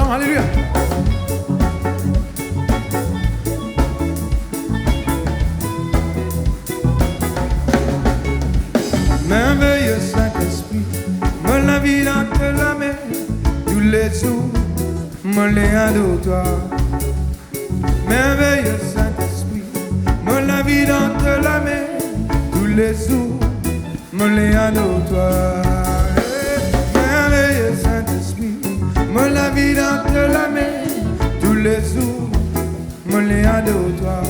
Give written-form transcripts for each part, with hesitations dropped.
ensemble, alléluia. Merveilleux Saint-Esprit, me la vie dans la main, tous les jours, me les adore toi. Merveilleux Saint-Esprit, me la vie dans la main, tous les jours, me les adore toi. Merveilleux Saint-Esprit, me la vie dans la main, tous les jours, me les adore toi.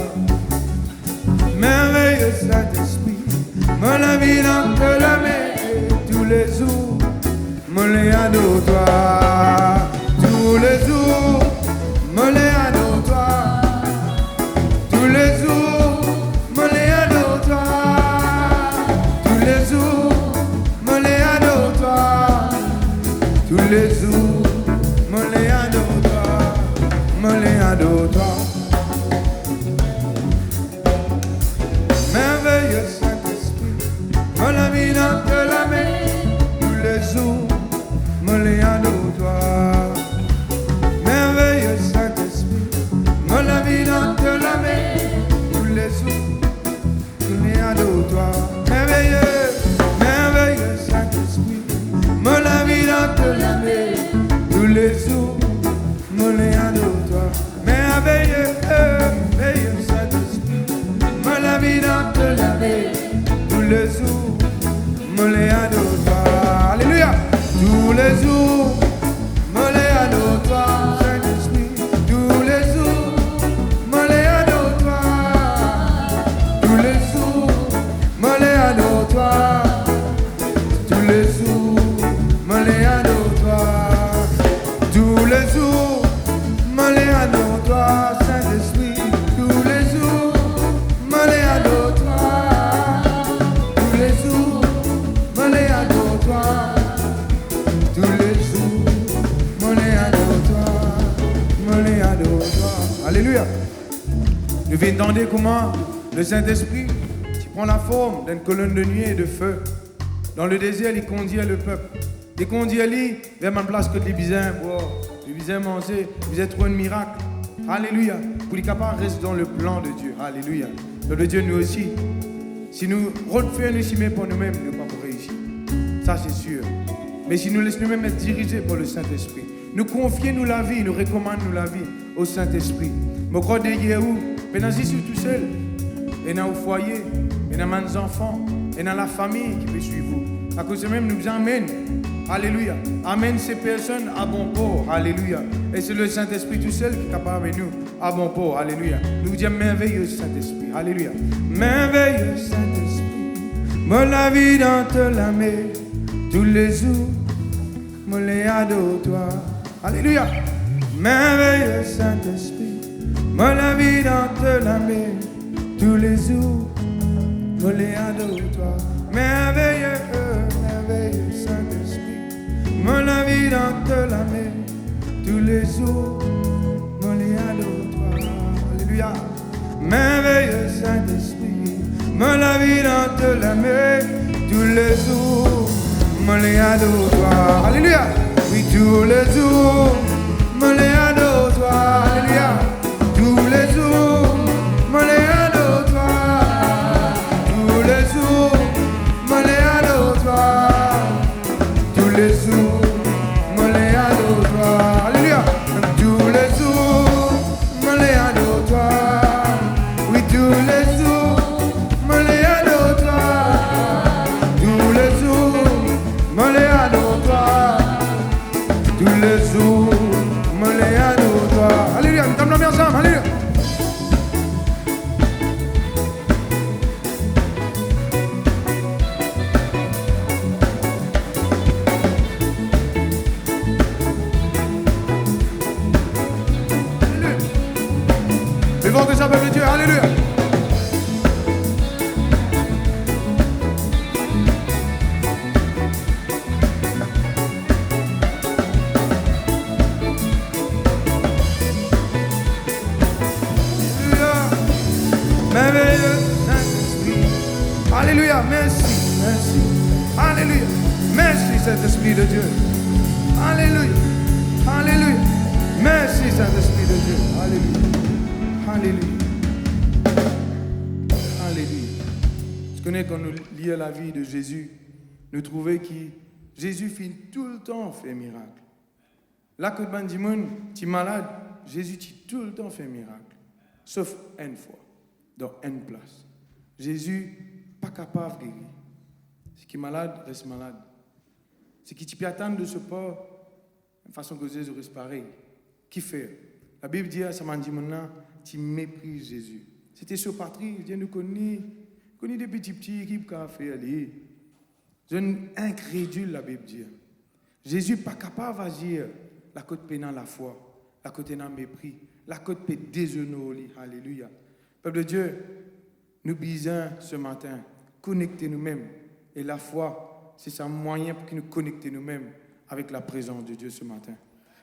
Merveilleux Saint-Esprit, me la vie dans la main, tous les jours, me les adore toi. Tous les jours, me les adore toi. Tous les jours, me les adore toi. Tous les jours, me les adore toi. Tous les jours, me les adore toi. Me les adore toi. Merveilleux Saint-Esprit, me la vie dans la main, tous les jours, me les adore toi. Merveilleux Saint-Esprit, me la vie dans la main, tous les jours, me les adore toi. Merveilleux, merveilleux Saint-Esprit, me la vie dans la main, tous les jours, me les adore toi. Merveilleux, merveilleux Saint-Esprit, me la vie dans la main, tous les jours, me les adore toi. Alléluia. Tous les jours, me les adore toi. Saint-Esprit, tous les jours, me les adore toi. Tous les jours, me les adore toi. Tous les jours, me les adore toi. Tous les jours, me les adore toi. Saint-Esprit, tous les jours, me les adore toi. Tous les jours, me les adore toi. Tous les jours, me les adore toi. Me les adore toi. Alléluia. Nous venons d'entendre comment le Saint-Esprit qui prend la forme d'une colonne de nuée et de feu. Dans le désert, il conduit le peuple. Il conduit vers ma place que les bisins boire, les bisins manger, les bisins trouver un miracle. Alléluia. Pour les capables de rester dans le plan de Dieu. Alléluia. Le Dieu nous aussi. Si nous refaisons les chimères pour nous-mêmes, nous ne pouvons pas réussir. Ça c'est sûr. Mais si nous laissons nous-mêmes être dirigés par le Saint-Esprit, nous confions nous la vie, nous recommandons nous la vie au Saint-Esprit. Je crois de Yéhou, mais dans ici tout seul, et dans le foyer, et dans mes enfants, et dans la famille qui peut suivre vous. À cause de même, nous amène. Alléluia. Amène ces personnes à bon port. Alléluia. Et c'est le Saint-Esprit tout seul qui est capable de nous à bon port. Alléluia. Nous disons merveilleux Saint-Esprit. Alléluia. Merveilleux Saint-Esprit, me la vie dans la main, tous les jours, me les adore toi. Alléluia. Merveilleux Saint-Esprit, me la vie dans la main, tous les jours, me les adore toi. Merveilleux, merveilleux Saint-Esprit, me la vie dans la main, tous les jours, me les adore toi. Alléluia. Merveilleux Saint-Esprit, me la vie dans la main, tous les jours, me les adore toi. Alléluia. Oui, tous les jours, me les adore toi. Alléluia. Tous les jours, me les adore toi. Tous les jours, me les adore toi. Tous les jours, me les adore toi. Alléluia. Tous les jours, me les adore toi. Oui, tous les jours, me les adore toi. Tous les jours, me les adore toi. Tous les jours, me les adore toi. Alléluia. Nous t'aimons bien ensemble. Alléluia. Vivons que ça peuple de Dieu, alléluia. Merveilleux Saint-Esprit, alléluia, merci, merci, alléluia, merci Saint-Esprit de Dieu, alléluia, alléluia, Merci Saint-Esprit de Dieu. Alléluia. Alléluia. Alléluia. Je connais quand nous lisons la vie de Jésus, nous trouvons que Jésus finit tout le temps fait miracle. Là que tu es malade, Jésus tout le temps fait miracle. Sauf une fois, dans une place. Jésus pas capable de guérir. Ce qui est malade, reste malade. Ce qui tu peux attendre de ce pas, de façon que Jésus reste pareil. Qui fait? La Bible dit à Samandimona, tu méprises Jésus. C'était sur patrie, je nous connais des petits qui peuvent faire aller. Je suis incrédule, la Bible dit. Jésus n'est pas capable d'agir. La côte pénale la foi, la côte pénale mépris, la côte peut déshonorer. Alléluia. Peuple de Dieu, nous bisons ce matin, connecter nous-mêmes. Et la foi, c'est un moyen pour nous connecter nous-mêmes avec la présence de Dieu ce matin.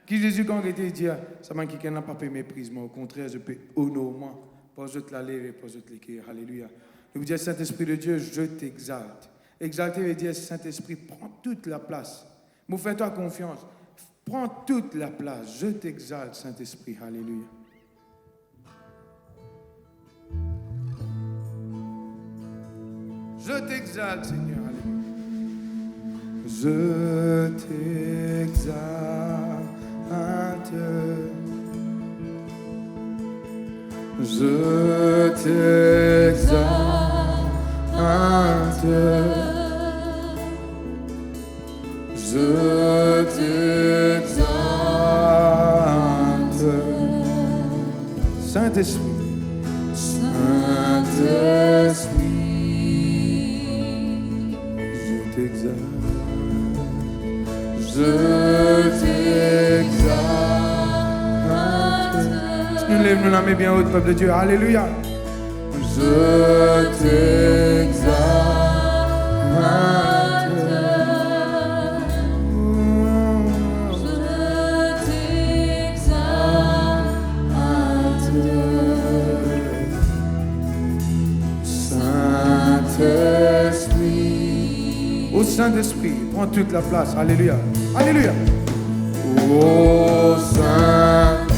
Qui Jésus, quand il était dit, ça m'a dit qu'il n'a pas pu mépriser, mais au contraire, je peux honorer moi, pour je te la lève et pour je te l'écrire. Alléluia. Je vous dis, Saint-Esprit de Dieu, je t'exalte. Exalter veut dire, Saint-Esprit, prends toute la place. Vous fais-toi confiance. Prends toute la place. Je t'exalte, Saint-Esprit. Alléluia. Je t'exalte, Seigneur. Alléluia. Je t'exalte. Je t'exalte. Je t'exalte. Saint-Esprit. Saint-Esprit. Je t'exalte. Je t'exalte. Si nous lèvons la main bien haute, peuple de Dieu. Alléluia. Je t'exalte. Saint-Esprit, prends toute la place. Alléluia. Alléluia. Oh Saint-Esprit.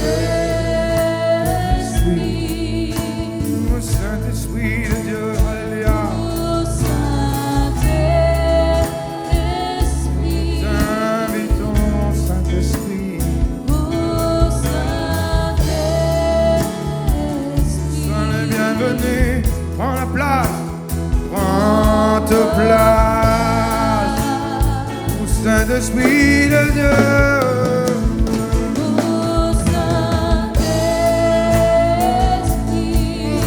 Oh Saint-Esprit de Dieu. Alléluia. Oh Saint-Esprit. Invitons Saint-Esprit. Oh Saint-Esprit. Sois le bienvenu. Prends la place. Prends ta place. Saint-Esprit de Dieu. Oh Saint-Esprit.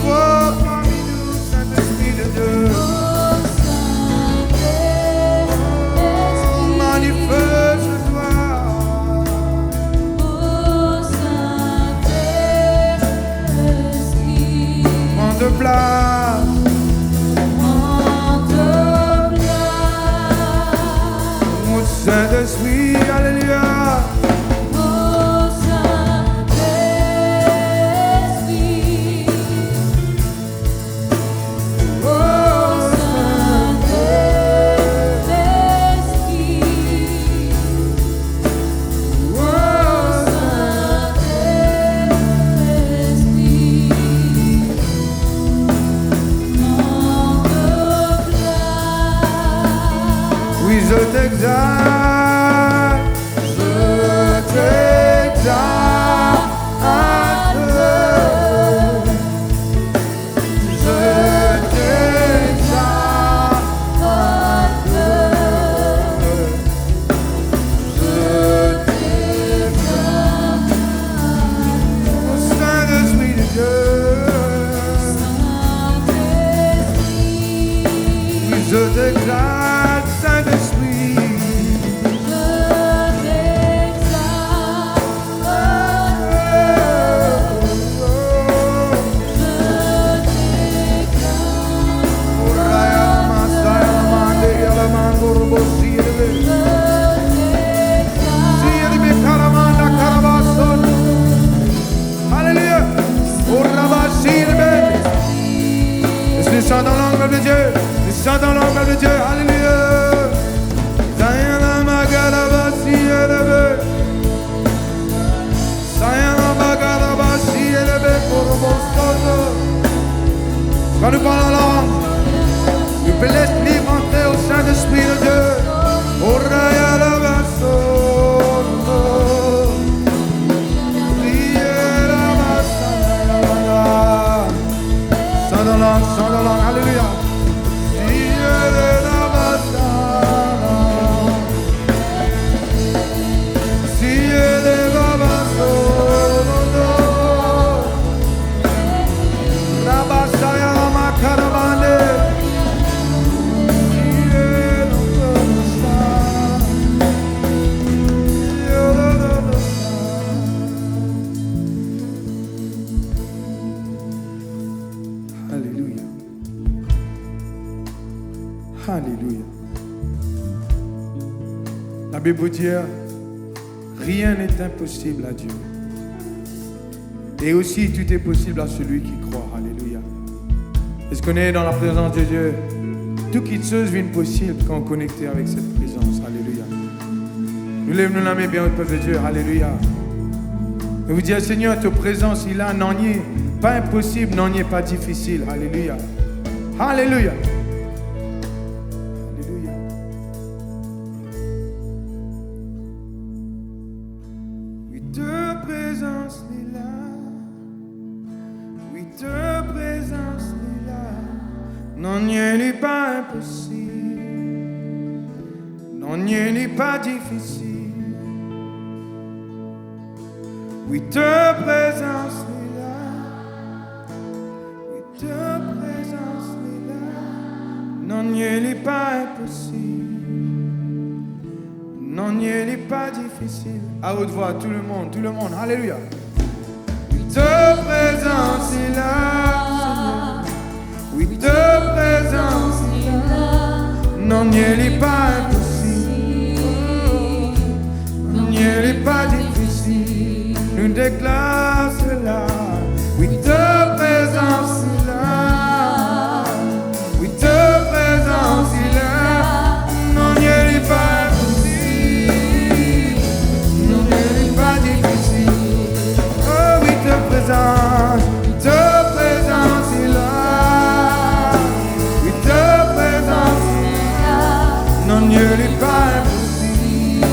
Oh parmi nous, Saint-Esprit de Dieu. Oh Saint-Esprit. Manifeste-toi. Oh Saint-Esprit. Prends de place. Saint-Esprit, alléluia. Oh Saint-Esprit. Oh Saint-Esprit. Oh Saint-Esprit. Oui, je t'exalte. Je t'exalte, Saint-Esprit. Alléluia. Chante dans l'angle de Dieu. Chante dans l'angle de Dieu. Alléluia. Quand nous parlons en langue, nous peut laisser libre entrer au Saint-Esprit de Dieu. Oraya la basso. Chant dans langue, alléluia. Alléluia. La Bible dit, rien n'est impossible à Dieu. Et aussi, tout est possible à celui qui croit. Alléluia. Est-ce qu'on est dans la présence de Dieu? Toute chose vient possible quand on est connecté avec cette présence. Alléluia. Nous lèvons la main bien au peuple de Dieu. Alléluia. Et vous dire, Seigneur, ta présence, il a, non n'y est pas impossible, non n'y est pas difficile. Alléluia. Alléluia. Non, n'est pas impossible, non, n'est pas difficile. Oui, ta présence est là, oui, ta présence est là. Non, n'est pas impossible, non, n'est pas difficile. À haute voix, tout le monde, alléluia. Oui, ta présence est là. Oui, ta présence est là. Non, n'est pas impossible. Non, n'est pas difficile. Nous déclarons cela. Oui, ta présence est là. Oui, ta présence est là. Non, n'est pas impossible. Non, n'est pas difficile. Oh, oui, ta présence. Ta présence est là. Non, n'est pas impossible.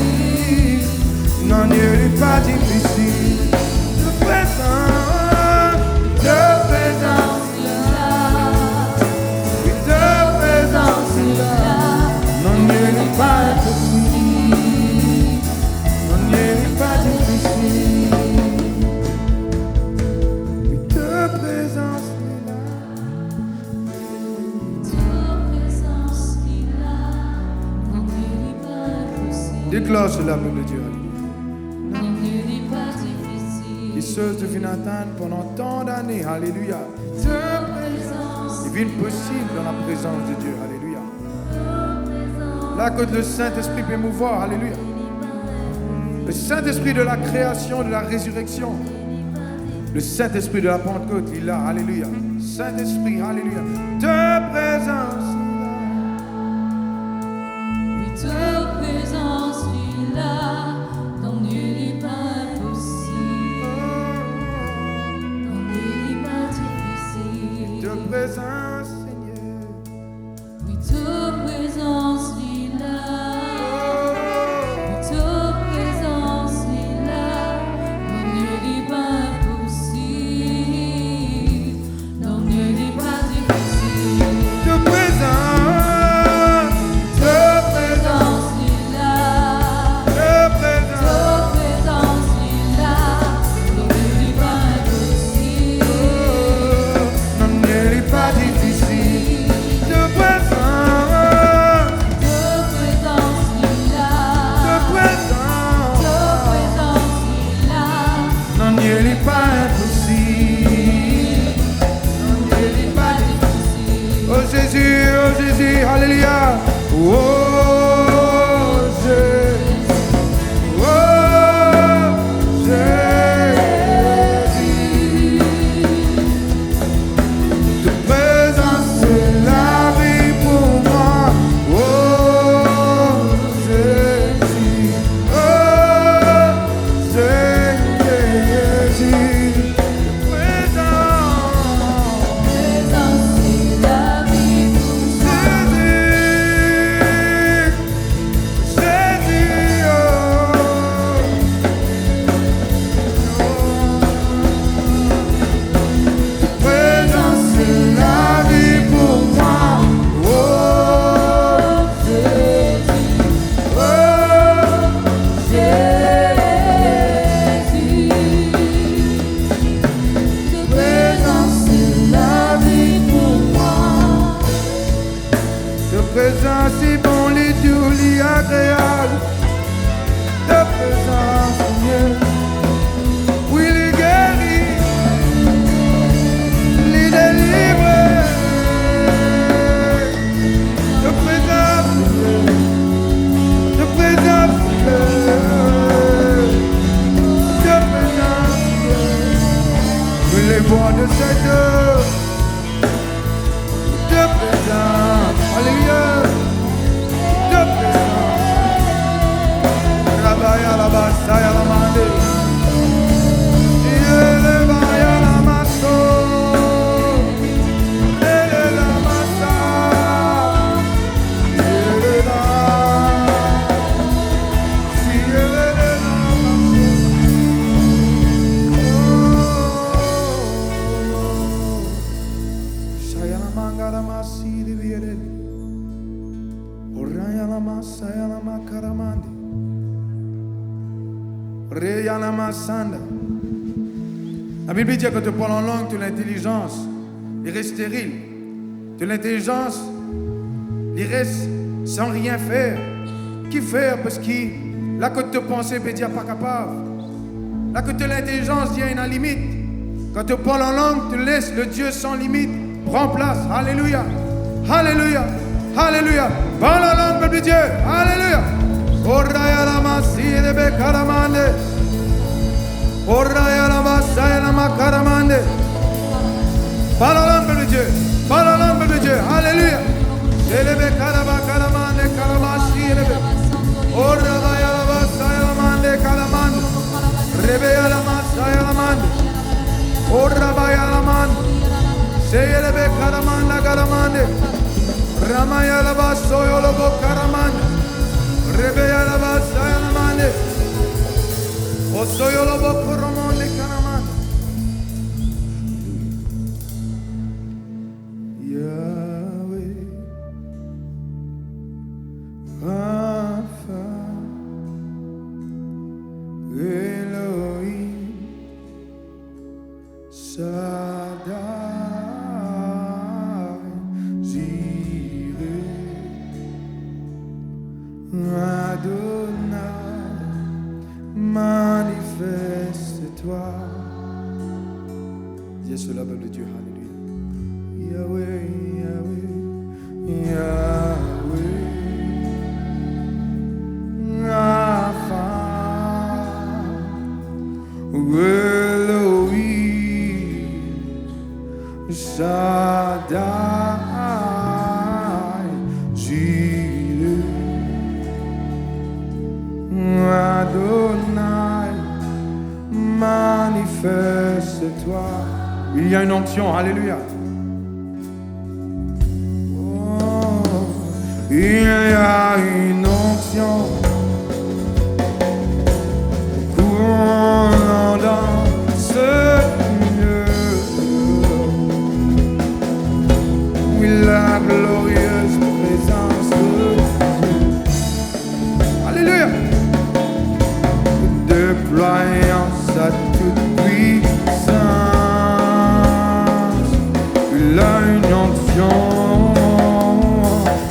Non, n'est pas difficile. Ta présence est là. Oui, ta présence est là. Non, n'est pas impossible. Non, n'est pas difficile. Oui, ta présence est là. Déclare cela, peuple de Dieu. Les choses deviennent atteintes pendant tant d'années. Alléluia. Il vient possible dans la présence de Dieu. Alléluia. Là, quand le Saint-Esprit peut mouvoir. Alléluia. Le Saint-Esprit de la création, de la résurrection. Le Saint-Esprit de la Pentecôte, il est là. Alléluia. Saint-Esprit, alléluia. Ta présence. Présence, Seigneur. Oui, ta présence est là. Oui, ta présence est là. Non, n'est pas impossible. Non, n'est pas difficile. Ta présence est là. Ta présence est là. Non, n'est pas impossible. Non, n'est pas difficile. Ta présence est là. Non, n'est pas impossible. Non, n'est pas difficile. Oh Jésus, alléluia. Oh Jésus, oh Jésus. Ta présence est la vie pour moi. Oh Jésus, oh Jésus. Ta présence agréable de présence, Seigneur. Oui, il guérit, il délivre de présence, de présence, de présence. Oui, les voix de cette heure, de présence, alléluia. Rabaya la basaya la mande, ele vaya la maso, ele la masa, ele la, si ele la maso, shaya la manga la masi de viere, oraya la masaya la makaramandi. La Bible dit que quand tu parles en langue, tu as l'intelligence, il reste stérile. Tu as l'intelligence, il reste sans rien faire. Qui faire? Parce que là que tu penses, tu dis pas capable. Là que tu as l'intelligence, il y a une limite. Quand tu parles en langue, tu laisses le Dieu sans limite prendre place. Alléluia. Alléluia. Alléluia. Parle en langue, peuple de Dieu. Alléluia. Oraya la masi de bekaramande, oraya la masaya la makaramande. Parle l'âme de Dieu, parle l'âme de Dieu, alléluia. Elebe karaba karamande karamashi elebe. Oraya la masaya la mande karamande, rebeya la masaya la mande, orabaya la mande. Seyelebe karamanda karamande, ramaya la basoyo lo karamande. Rebeya la basaya la mande, osoyo lo bokoromonde karamande. Yahweh, Rapha, Elohim, Shaddai, Jireh, Adonai, manifeste-toi. Dis cela, peuple de Dieu, alléluia. Yahweh, Yahweh, Yahweh, Rapha, Elohim, Shaddai, Jireh, Adonai, manifeste-toi. Il y a une onction, alléluia. Oh, il y a une onction courant dans ce lieu. Oui, la glorieuse présence de Dieu. Alléluia. Déployant sa toute puissance, il a une onction,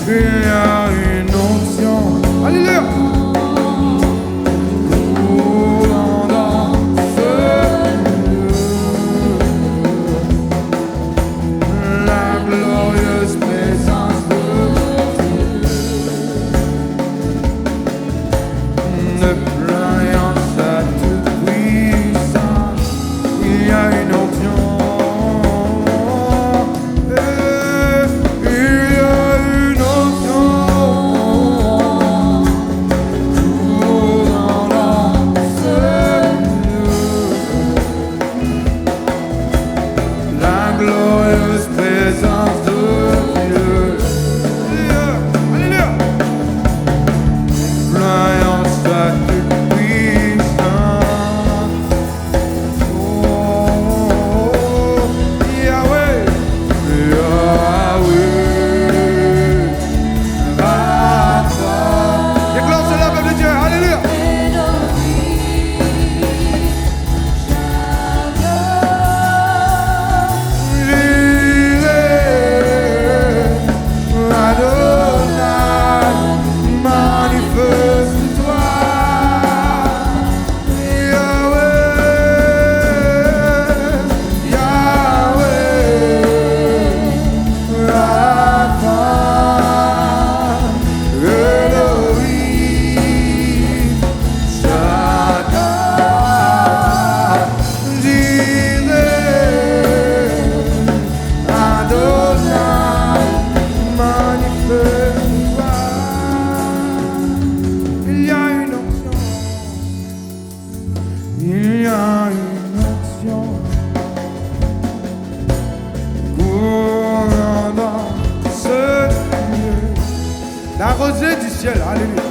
il y a une onction, alléluia. Courant dans ce lieu, la glorieuse présence de Dieu, déployant sa toute puissance, il y a une onction, ciel, alléluia.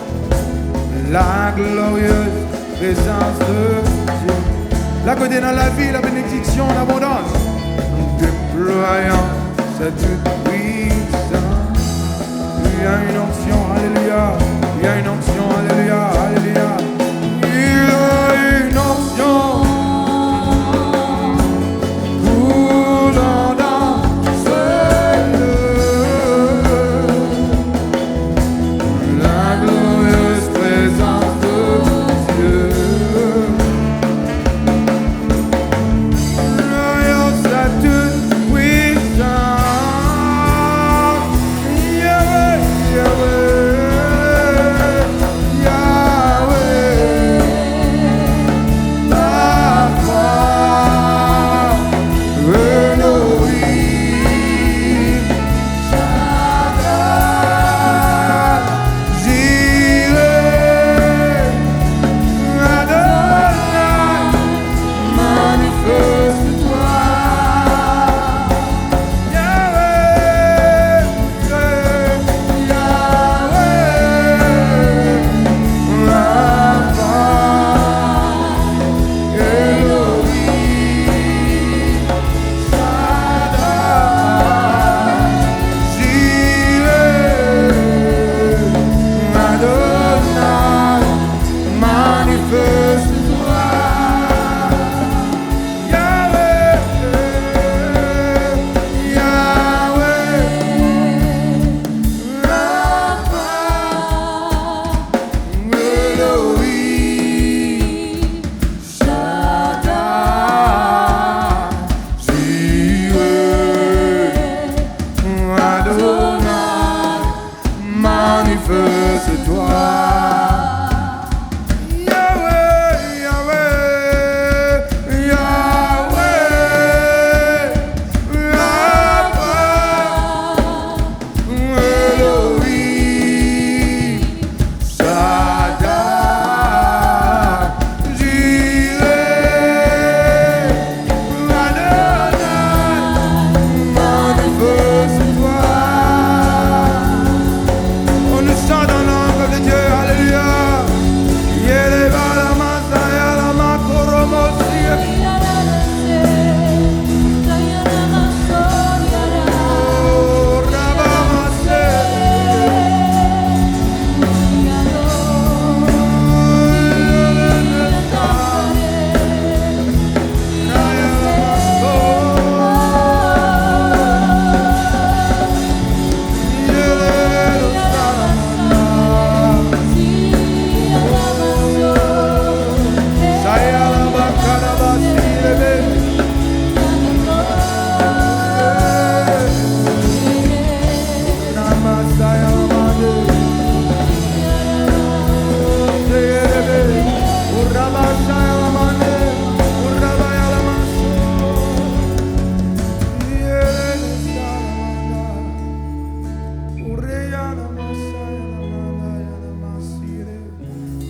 La glorieuse présence de Dieu. Là côté dans la vie, la bénédiction, l'abondance. Déployant cette puissance. Il y a une onction, alléluia. Il y a une onction, alléluia, alléluia. Il y a une onction.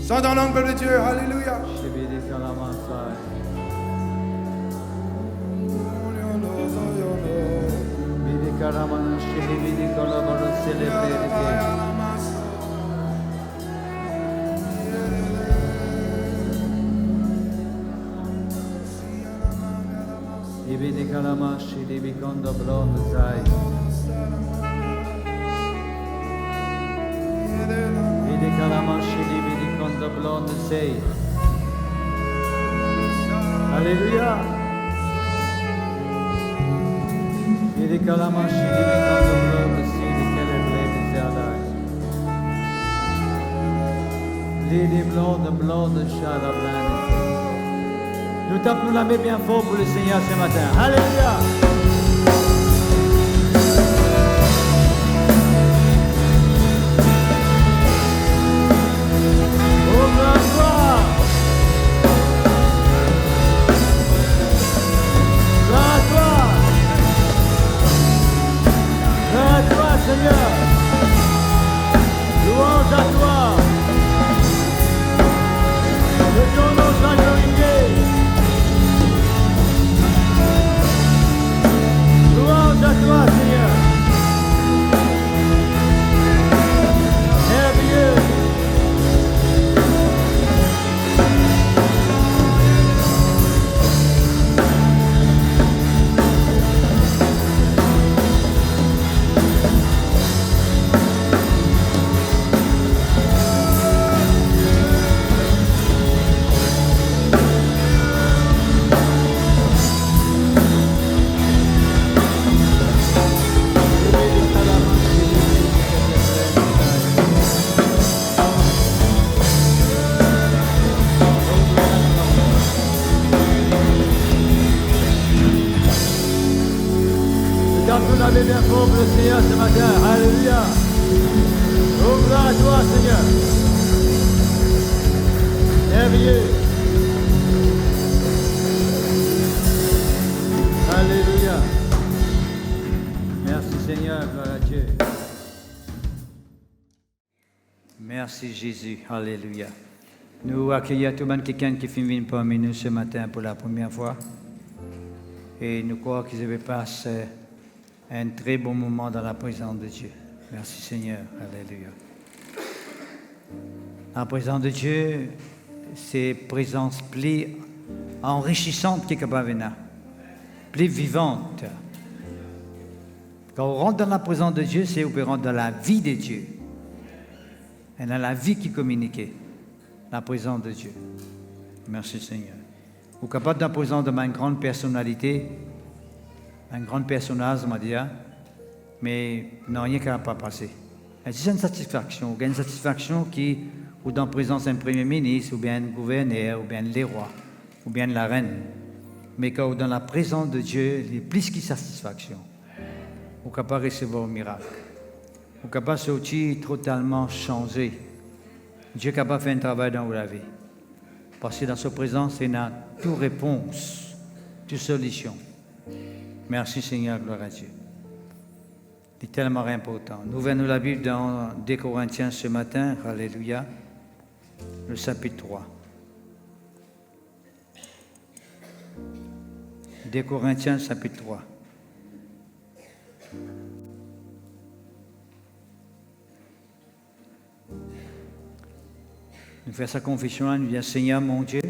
Chante en langue, peuple de Dieu, alléluia. Alléluia. Nous tapons la main bien fort pour le Seigneur ce matin. Alléluia. Seigneur, louange à toi, que ton nom soit glorifié. Louange à toi, Seigneur. Merveilleux. pour le Seigneur ce matin. Alléluia. Oh, gloire à toi, Seigneur. Merveilleux. Alléluia. Merci Seigneur, gloire à Dieu. Merci Jésus, alléluia. Nous accueillons tout le monde quelqu'un qui vient parmi nous ce matin pour la première fois. Et nous croyons qu'ils avaient passé un très bon moment dans la présence de Dieu. Merci Seigneur, alléluia. La présence de Dieu, c'est une présence plus enrichissante qui est capable de venir, plus vivante. Quand on rentre dans la présence de Dieu, c'est qu'on rentre dans la vie de Dieu. Et dans la vie qui communique, la présence de Dieu. Merci Seigneur. Vous êtes capable de la présence de ma grande personnalité, un grand personnage, on va dire, mais non, rien qui n'a pas passé. C'est une satisfaction, une satisfaction qui, ou dans la présence d'un premier ministre, ou bien un gouverneur, ou bien les rois, ou bien la reine. Mais quand dans la présence de Dieu, il y a plus que satisfaction. Vous êtes capable de recevoir un miracle. Vous êtes capable de sortir totalement changé. Dieu est capable de faire un travail dans votre vie. Parce que dans sa présence, il y a toute réponse, toute solution. Merci Seigneur, gloire à Dieu. C'est tellement important. Nous venons la Bible dans 2 Corinthiens ce matin, alléluia, le chapitre 3. 2 Corinthiens, chapitre 3. Nous faisons sa confession, nous disons Seigneur mon Dieu,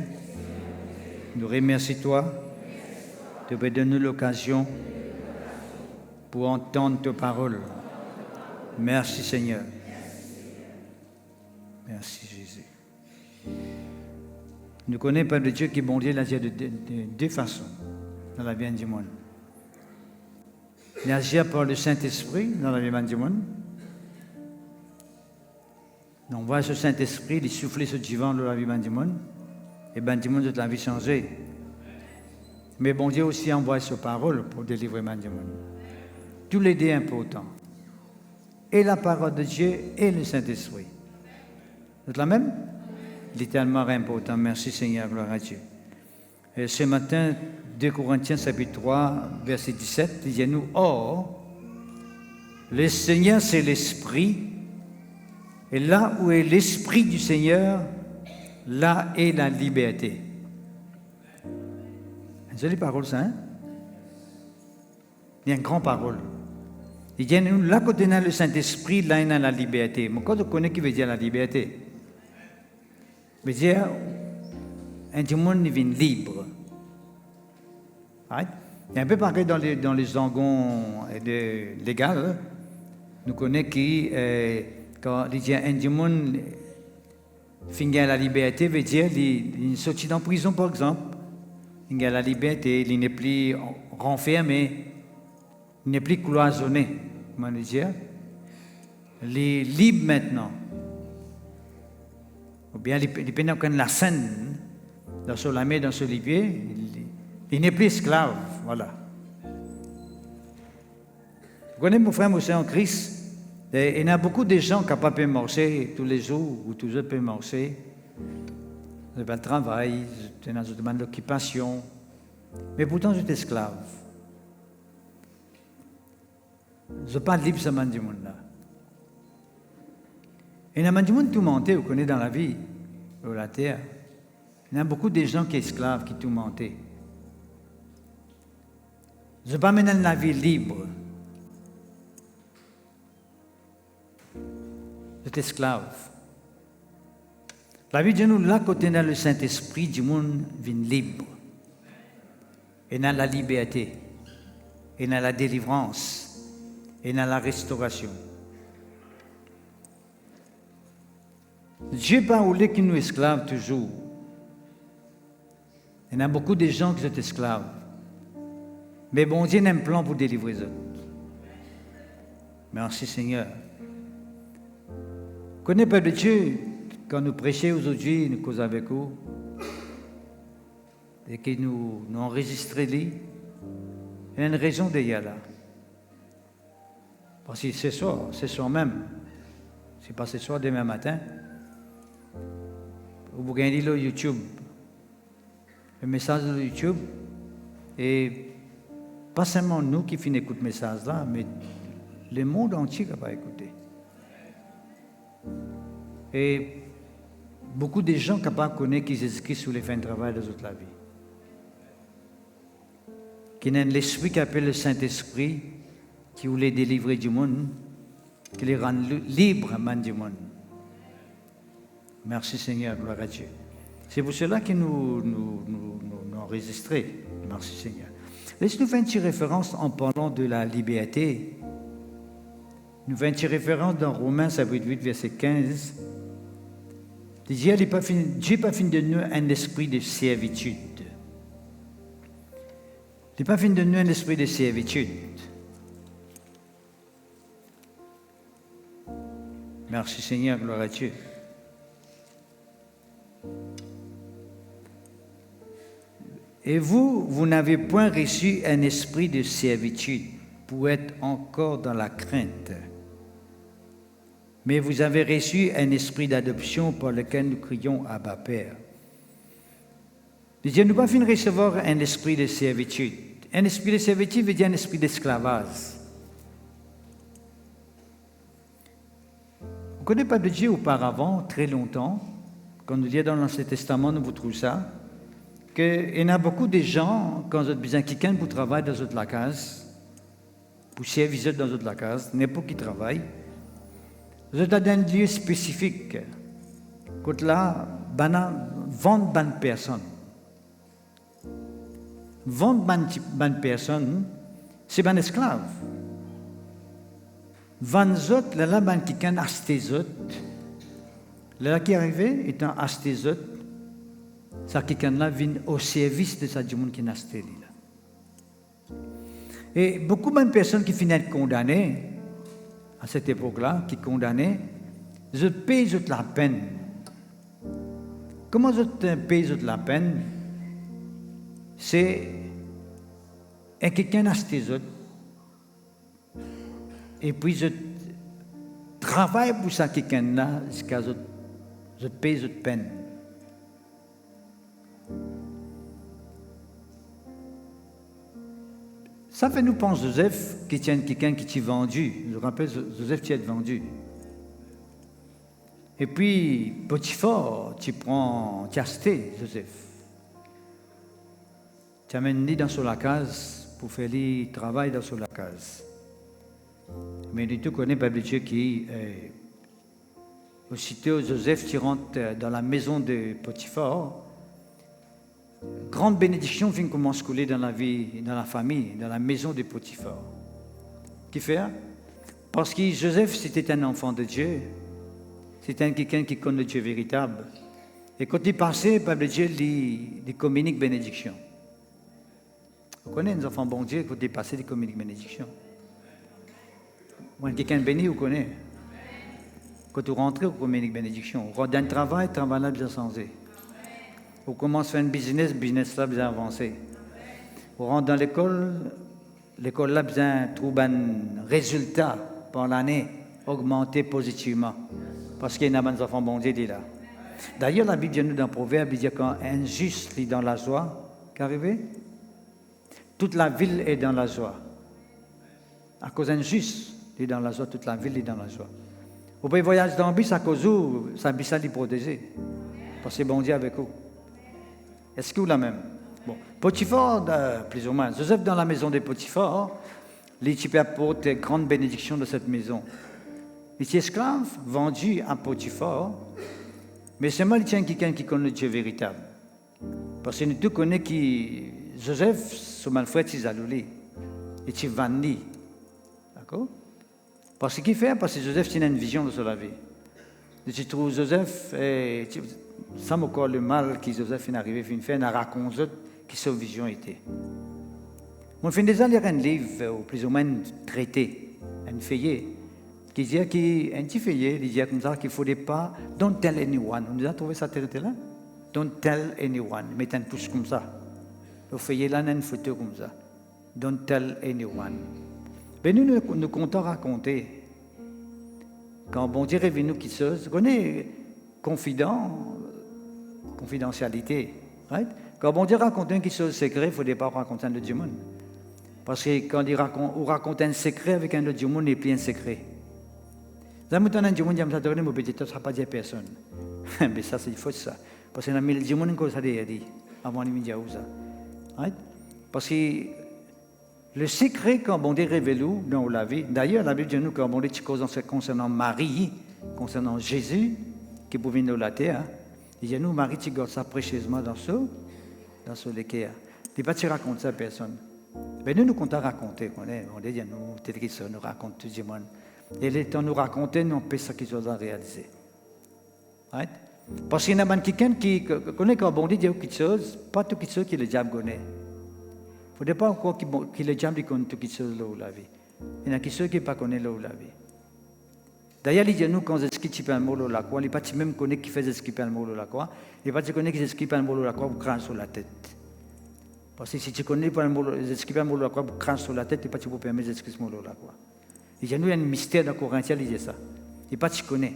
nous remercions toi de me donner l'occasion pour entendre tes paroles. Merci Seigneur. Merci Jésus. Nous connaissons pas de Dieu qui est bon Dieu, il agit de deux façons dans la vie du monde. Il agit par le Saint-Esprit dans la vie du monde. On voit ce Saint-Esprit, il souffle sur le divan de la vie du monde, et du monde de la vie changée. Mais bon Dieu aussi envoie sa parole pour délivrer le monde. Tous les deux importants. Et la parole de Dieu et le Saint-Esprit. C'est la même? Il est tellement important. Merci Seigneur, gloire à Dieu. Et ce matin, 2 Corinthiens chapitre 3, verset 17, il dit nous, or, le Seigneur c'est l'Esprit, et là où est l'Esprit du Seigneur, là est la liberté. Une jolie parole, ça, hein? Il y a une grande parole. Il dit, nous, là, quand on a le Saint-Esprit, là, on a la liberté. Mais quand on connaît qui veut dire la liberté, veut dire, un monde devient libre. Right? Il y a un peu pareil dans les jargons légaux. Nous connaissons qui, quand il dit, un monde finit la liberté, veut dire, il est sorti en prison, par exemple. Il a la liberté, il n'est plus renfermé, il n'est plus cloisonné, comment dire. Il est libre maintenant. Ou bien il peut dans la scène, dans son lamé, dans son libier, il n'est plus esclave, voilà. Vous connaissez mon frère Moussa en Christ, il y a beaucoup de gens capables de marcher tous les jours, ou tous autres peuvent marcher. Vous avez le travail, vous avez une demande d'occupation, mais pourtant vous êtes esclave. Vous n'êtes pas libre, ce monde du monde là. Et dans le monde du monde tout monté, vous connaissez dans la vie, sur la terre, il y a beaucoup de gens qui sont esclaves, qui tout monté. Vous n'êtes pas maintenant dans la vie libre. Vous êtes esclave. La vie de nous, là, quand on a le Saint-Esprit, du monde vient libre. Et dans la liberté, et dans la délivrance, et dans la restauration. Dieu pas voulu qu'il nous esclaves toujours. Il y a beaucoup de gens qui sont esclaves. Mais bon Dieu a un plan pour délivrer eux. Merci Seigneur. Connais pas de Dieu. Quand nous prêchons aujourd'hui, nous causons avec vous, et que nous enregistrons, il y a une raison d'être là. Parce que c'est soir même. C'est pas ce soir, demain matin. Vous regardez le YouTube, le message de YouTube, et pas seulement nous qui finissons écouter le message là, mais le monde entier qui va écouter. Et beaucoup de gens capables de connaître qui Jésus-Christ sur les fins de travail de toute la vie. Qui n'a l'esprit qui appelle le Saint-Esprit, qui voulait délivrer du monde, qui les rend libres du monde. Merci Seigneur, gloire à Dieu. C'est pour cela que nous enregistrons. Merci Seigneur. Laisse-nous faire une petite référence en parlant de la liberté. Nous faisons une petite référence dans Romains chapitre 8, verset 15. Dieu n'a pas fini de nous un esprit de servitude. Il n'a pas fini de nous un esprit de servitude. Merci Seigneur, gloire à Dieu. Et vous n'avez point reçu un esprit de servitude pour être encore dans la crainte. Mais vous avez reçu un esprit d'adoption par lequel nous crions Abba Père. Dieu nous pas fini de recevoir un esprit de servitude. Un esprit de servitude veut dire un esprit d'esclavage. Vous ne connaissez pas de Dieu auparavant, très longtemps. Quand nous lisons dans l'Ancien Testament, nous vous trouvons ça. Qu'il y en a beaucoup de gens, quand vous avez besoin de quelqu'un pour travailler dans la case, pour servir dans la case, n'importe qui travaille, vous êtes dans un lieu spécifique. Quand là, vendre bonne personne. Vendre bonne personne, c'est un esclave. Vendre autres, là, ben quelqu'un acheter autres. Là qui est arrivé, étant acheté autres, ça quelqu'un-là vient au service de ça du monde qui n'a acheté là. Et beaucoup de personnes qui finissent condamnées à cette époque-là, qui condamnées, je paye la peine. Comment je paye la peine? C'est quelqu'un acheté autres. Et puis je travaille pour ça quelqu'un-là jusqu'à je paye de peine. Ça fait nous penser Joseph qui tient quelqu'un qui t'y vendu. Je rappelle Joseph qui est vendu. Et puis Potiphar, tu as acheté Joseph. Tu amènes lui dans la case pour faire le travail dans la case. Mais tu connais pas Dieu qui aussitôt Joseph qui rentre dans la maison de Potiphar. Grande bénédiction vient commencer à couler dans la vie, dans la famille, dans la maison de Potiphar. Qui fait? Parce que Joseph, c'était un enfant de Dieu. C'était quelqu'un qui connaît le Dieu véritable. Et quand il passait par le Dieu, il communique bénédiction. Vous connaissez les enfants bon Dieu, quand il passait, il communique bénédiction. Quand quelqu'un béni, vous connaissez. Quand vous rentrez, vous communiquez bénédiction. Vous rentrez dans le travail là bien changé. Vous commencez à faire un business là bien avancé. Vous rentrez dans l'école là bien trouver un résultat pour l'année augmenter positivement. Parce qu'il y a des enfants bon Dieu dit là. D'ailleurs, la Bible dit nous dans le Proverbe, il dit quand un juste est dans la joie, qu'arrive? Toute la ville est dans la joie. À cause d'un juste est dans la joie, toute la ville est dans la joie. Vous pouvez voyager dans le bus à cause où ça bus est protégé. Parce que bon Dieu avec vous. Est-ce que vous la même? Bon, Potiphar, plus ou moins. Joseph dans la maison de Potiphar, l'équipe apporte grande bénédiction de cette maison. Il est esclave, vendu à Potiphar, mais seulement il tient quelqu'un qui connaît le Dieu véritable. Parce que nous tous connaissons que Joseph, son malfait, c'est Zalouli. Et c'est Vanni. D'accord? Parce qu'il fait, parce que Joseph a une vision de sa vie. Je trouve Joseph, ça me colle le mal que Joseph est arrivé, il fait, il raconte qui sa vision était. On fait déjà lire un livre, ou plus ou moins traité, un feuillet, qui dit un petit feuillet, il dit comme ça qu'il ne faudrait pas, don't tell anyone. On nous a trouvé ça traité là? Don't tell anyone. Mettez un pouce comme ça. Le feuillet là, il a une photo comme ça. Don't tell anyone. Ben nous comptons raconter. Quand bon Dieu révèle nous qui chose, vous connaissez confidentialité. Right? Quand bon Dieu raconte une chose secret, il ne faut pas raconter un autre monde. Parce que quand on raconte un secret avec un autre monde, il n'est plus un secret. Ça me donne un monde, ça ne sera pas dire personne. Mais ça, c'est faux ça. Parce que dans le monde, on a dit avant de dire ça. Right? Parce que le secret, quand bon Dieu révèle dans la vie, d'ailleurs, la Bible dit nous, quand bon Dieu dit concernant Marie, concernant Jésus, qui pouvait nous la terre, il dit nous, Marie, tu gardes ça précieusement dans ce léquer. Il ne pas te raconter ça à personne. Mais nous comptons raconter. On dit nous, tel que ça, nous raconte tout le monde. Et le temps nous raconter, nous, on peut ça qu'ils ont réalisé. Right? Parce qu'il y a quelqu'un qui connaît quand bon Dieu dit quelque chose, pas tout quelque chose que le diable connaît. Il ne faut pas encore que le diable connaisse tout quelque chose là où la vie. Il y en a qui ceux qui ne connaissent pas là où la vie. D'ailleurs, il dit nous quand ils skipent un mot la croix, il n'y a pas même connaît qui fait skipper un mot la croix, il n'y a pas connaît qui skipper un mot la croix pour craindre sur la tête. Parce que si tu connais pas un mot skipper un mot la croix pour craindre sur la tête, il n'y a pas tu peux permettre de skipper un mot la croix. Il dit nous il y a un mystère dans Corinthiens, il dit ça. Il n'y a pas tu connais.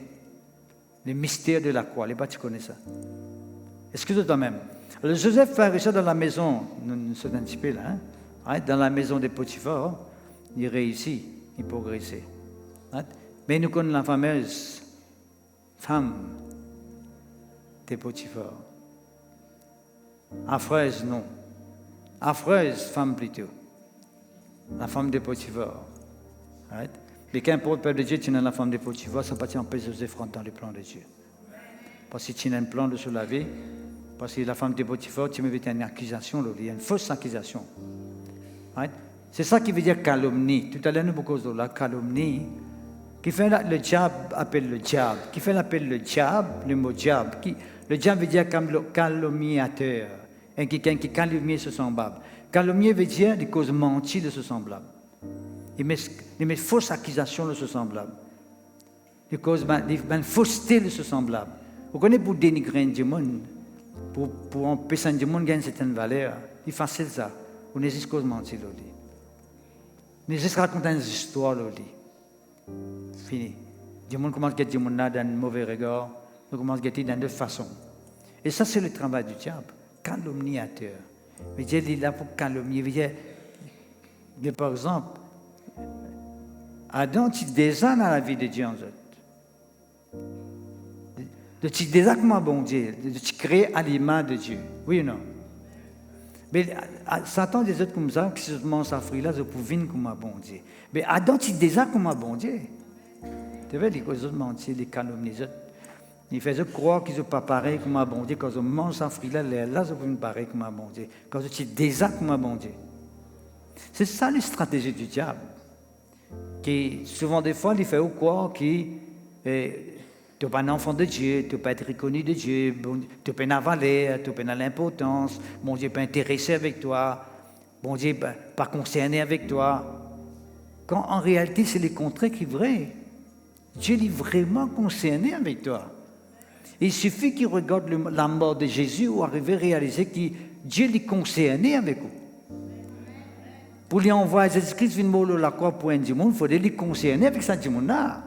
Le mystère de la croix, il n'y a pas tu connais ça. Excuse-toi même. Alors, Joseph fait ça dans la maison, nous sommes un petit peu là, hein? Dans la maison de Potiphar, il réussit, il progresse. Hein? Mais nous connaissons la fameuse femme de Potiphar. Affreuse, non. Affreuse femme plutôt. La femme de Potiphar. Right? Mais qu'importe, Père de Dieu, tu n'as la femme de Potiphar, ça ne empêche Joseph de rentrer dans le plan de Dieu. Parce que tu as un plan de se laver, parce que la femme de Potiphar, tu mets une accusation, il y a une fausse accusation. Right? C'est ça qui veut dire calomnie. Tout à l'heure, nous beaucoup de la calomnie. Qui fait le diable appelle le diable. Qui fait l'appel le diable, le mot diable. Le diable veut dire calomniateur. Et quelqu'un qui calomnie ce semblable. Calomnier veut dire des causes menties de ce semblable. Il met fausse accusation de ce semblable. Des causes une fausseté de ce semblable. Vous connaissez pour dénigrer un monde, pour empêcher un monde gagner une certaine valeur. C'est facile ça. Vous n'hésitez pas à mentir. Vous n'hésitez pas à raconter une histoire. Fini. Le monde commence à gagner le monde dans un mauvais regard. On commence à gagner dans deux façons. Et ça, c'est le travail du diable. Calomniateur. Mais Dieu est là pour calomnier. Mais par exemple, Adam, tu déjà dans la vie de Dieu en fait. Tu déjà comme bon Dieu. Tu crées à l'image de Dieu. Oui ou non? Mais Satan des autres comme ça, qui se demandent sa fruit là, je peux venir comme un bon Dieu. Mais Adam, tu déjà comme un bon Dieu. Tu vois, les autres mentir, les calomnies, les autres. Ils faisaient croire qu'ils ne sont pas pareils comme un bon Dieu. Quand on mange sa fruit là, là, je peux venir pareil comme un bon Dieu. Quand tu déjà comme un bon Dieu. C'est ça la stratégie du diable. Qui, souvent, des fois, il fait croire que tu n'es pas un enfant de Dieu, tu ne peux pas être reconnu de Dieu, tu peux pas la valeur, tu peux pas l'importance, bon Dieu n'est pas intéressé avec toi, bon Dieu n'est pas concerné avec toi. Quand en réalité, c'est le contraire qui est vrai. Dieu est vraiment concerné avec toi. Il suffit qu'il regarde la mort de Jésus ou arriver à réaliser que Dieu est concerné avec vous. Pour lui envoyer Jésus-Christ venir mourir la croix pour un monde, il faut les concerner avec ça du monde-là.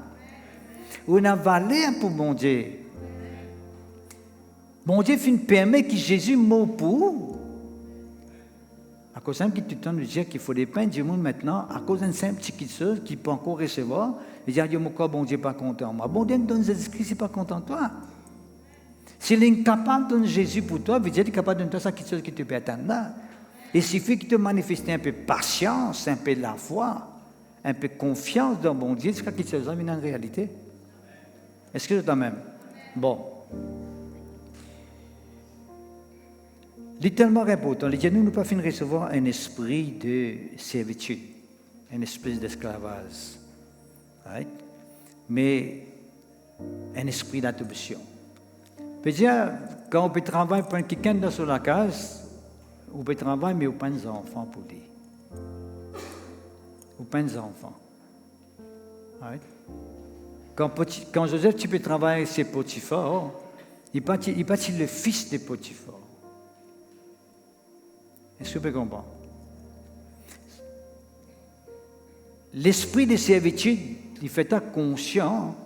On a valeur pour mon Dieu. Mon Dieu permet que Jésus meure pour vous. À cause d'un petit temps de dire qu'il faut des pains du monde maintenant, à cause d'une simple petite chose qui peut encore recevoir, et dire, pourquoi bon Dieu n'est pas content? Moi, bon Dieu me donne Jésus-Christ, il n'est pas content de toi. S'il est incapable de donner Jésus pour toi, il veut dire qu'il est capable de donner ça quelque chose qui te peut atteindre là. Il suffit qu'il te manifeste un peu de patience, un peu de la foi, un peu de confiance dans bon Dieu, c'est quelque chose en réalité. Est-ce que c'est quand même? Bon. C'est tellement important. Nous ne pouvons pas recevoir un esprit de servitude, un esprit d'esclavage. Right? Mais un esprit d'adoption. C'est-à-dire, quand on peut travailler pour quelqu'un dans la case, on peut travailler, mais on n'a pas d'enfants pour lui. On n'a pas d'enfants. Right? Quand Joseph, tu peux travailler chez Potiphar, il n'est pas le fils de Potiphar. Est-ce que vous pouvez comprendre? l'esprit de servitude, il fait ta conscient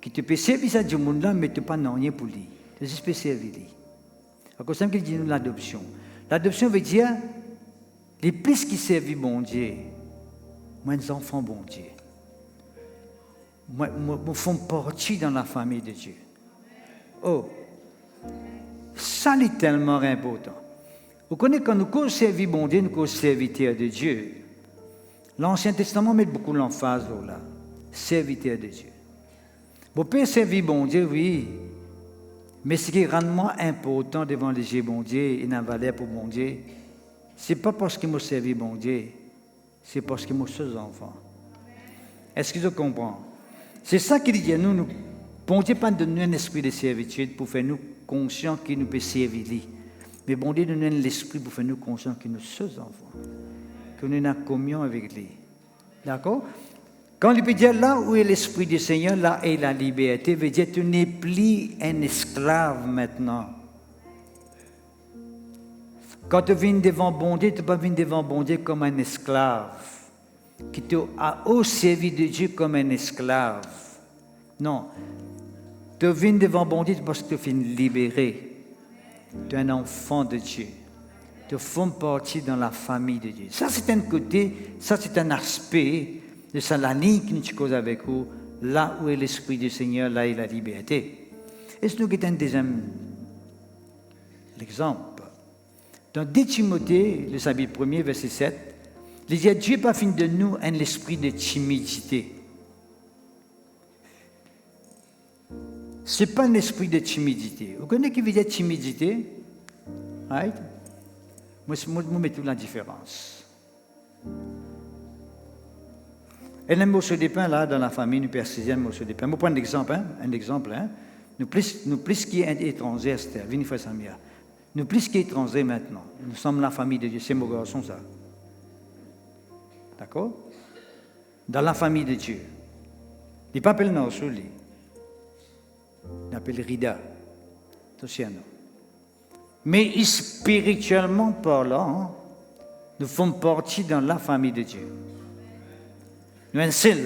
qui te peut servir ça du monde là, mais tu pas rien pour lui. Tu peux servir lui. À cause de ça qu'il dit nous l'adoption. L'adoption veut dire les plus qui servent bon Dieu, moins enfants bon Dieu. Moi font partie dans la famille de Dieu. Oh, ça est tellement important. Vous connaissez quand nous servons bon Dieu, nous sommes serviteurs de Dieu. L'Ancien Testament met beaucoup l'emphase là, serviteur de Dieu. Vous pouvez servir bon Dieu, oui, mais ce qui est vraiment important devant les yeux bon Dieu et dans la valeur pour bon Dieu, ce n'est pas parce qu'il m'a servi bon Dieu, c'est parce qu'il m'a ses enfants. Est-ce que vous comprenez? C'est ça qu'il dit à nous, bon Dieu pas donné un esprit de servitude pour faire nous conscients qu'il nous peut servir lui. Mais bon Dieu donne l'esprit pour faire nous conscients que nous sommes ses enfants, que nous avons communion avec lui. D'accord? Quand il peut dire là où est l'esprit du Seigneur, là est la liberté, veut dire que tu n'es plus un esclave maintenant. Quand tu viens devant bon Dieu, tu ne peux pas venir devant bon Dieu comme un esclave, qui a au servi de Dieu comme un esclave. Non. Tu viens devant bon Dieu parce que tu viens libéré. Tu es un enfant de Dieu. Tu fais partie dans la famille de Dieu. Ça, c'est un côté, ça, c'est un aspect de ça, la ligne que nous cause avec vous, là où est l'Esprit du Seigneur, là est la liberté. Et ce nous est un deuxième exemple. Dans 2 Timothée, le chapitre 1er, verset 7, il dit, Dieu n'a pas fait de nous un esprit de timidité. Ce n'est pas un esprit de timidité. Vous connaissez qui veut dire timidité? Right? Moi, je mets toute la différence. Et le morceau de pain, là, dans la famille, nous persistons un morceau de pain. Je prends un exemple. Nous plus qui est étranger, Esther, venez faire ça, Mia. Nous plus qui est étranger maintenant. Nous sommes la famille de Dieu. C'est mon garçon, ça. D'accord? Dans la famille de Dieu. Il ne s'appelle pas Nassau, lui. Il s'appelle Rida. C'est mais spirituellement parlant, nous faisons partie dans la famille de Dieu. Nous sommes un seul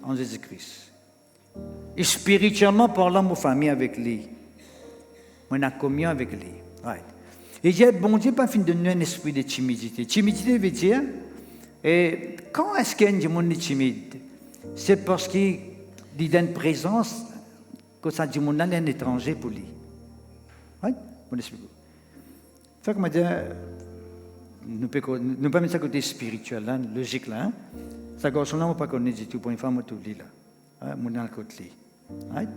en Jésus-Christ. Et spirituellement parlant, mon famille avec lui. On a communion avec lui. Right. Et j'ai bon Dieu pas fin de nous un esprit de timidité. Timidité veut dire, et quand est-ce qu'il y a un monde timide? C'est parce qu'il a une présence que ça dit monde est un étranger pour lui. Right? Bon explique. Fait que moi dire, nous pas mettre ça côté spirituel là, logique là. Ça garçon là, on pas connaît du tout pour une femme tout lui là. Mon dans le côté. Right?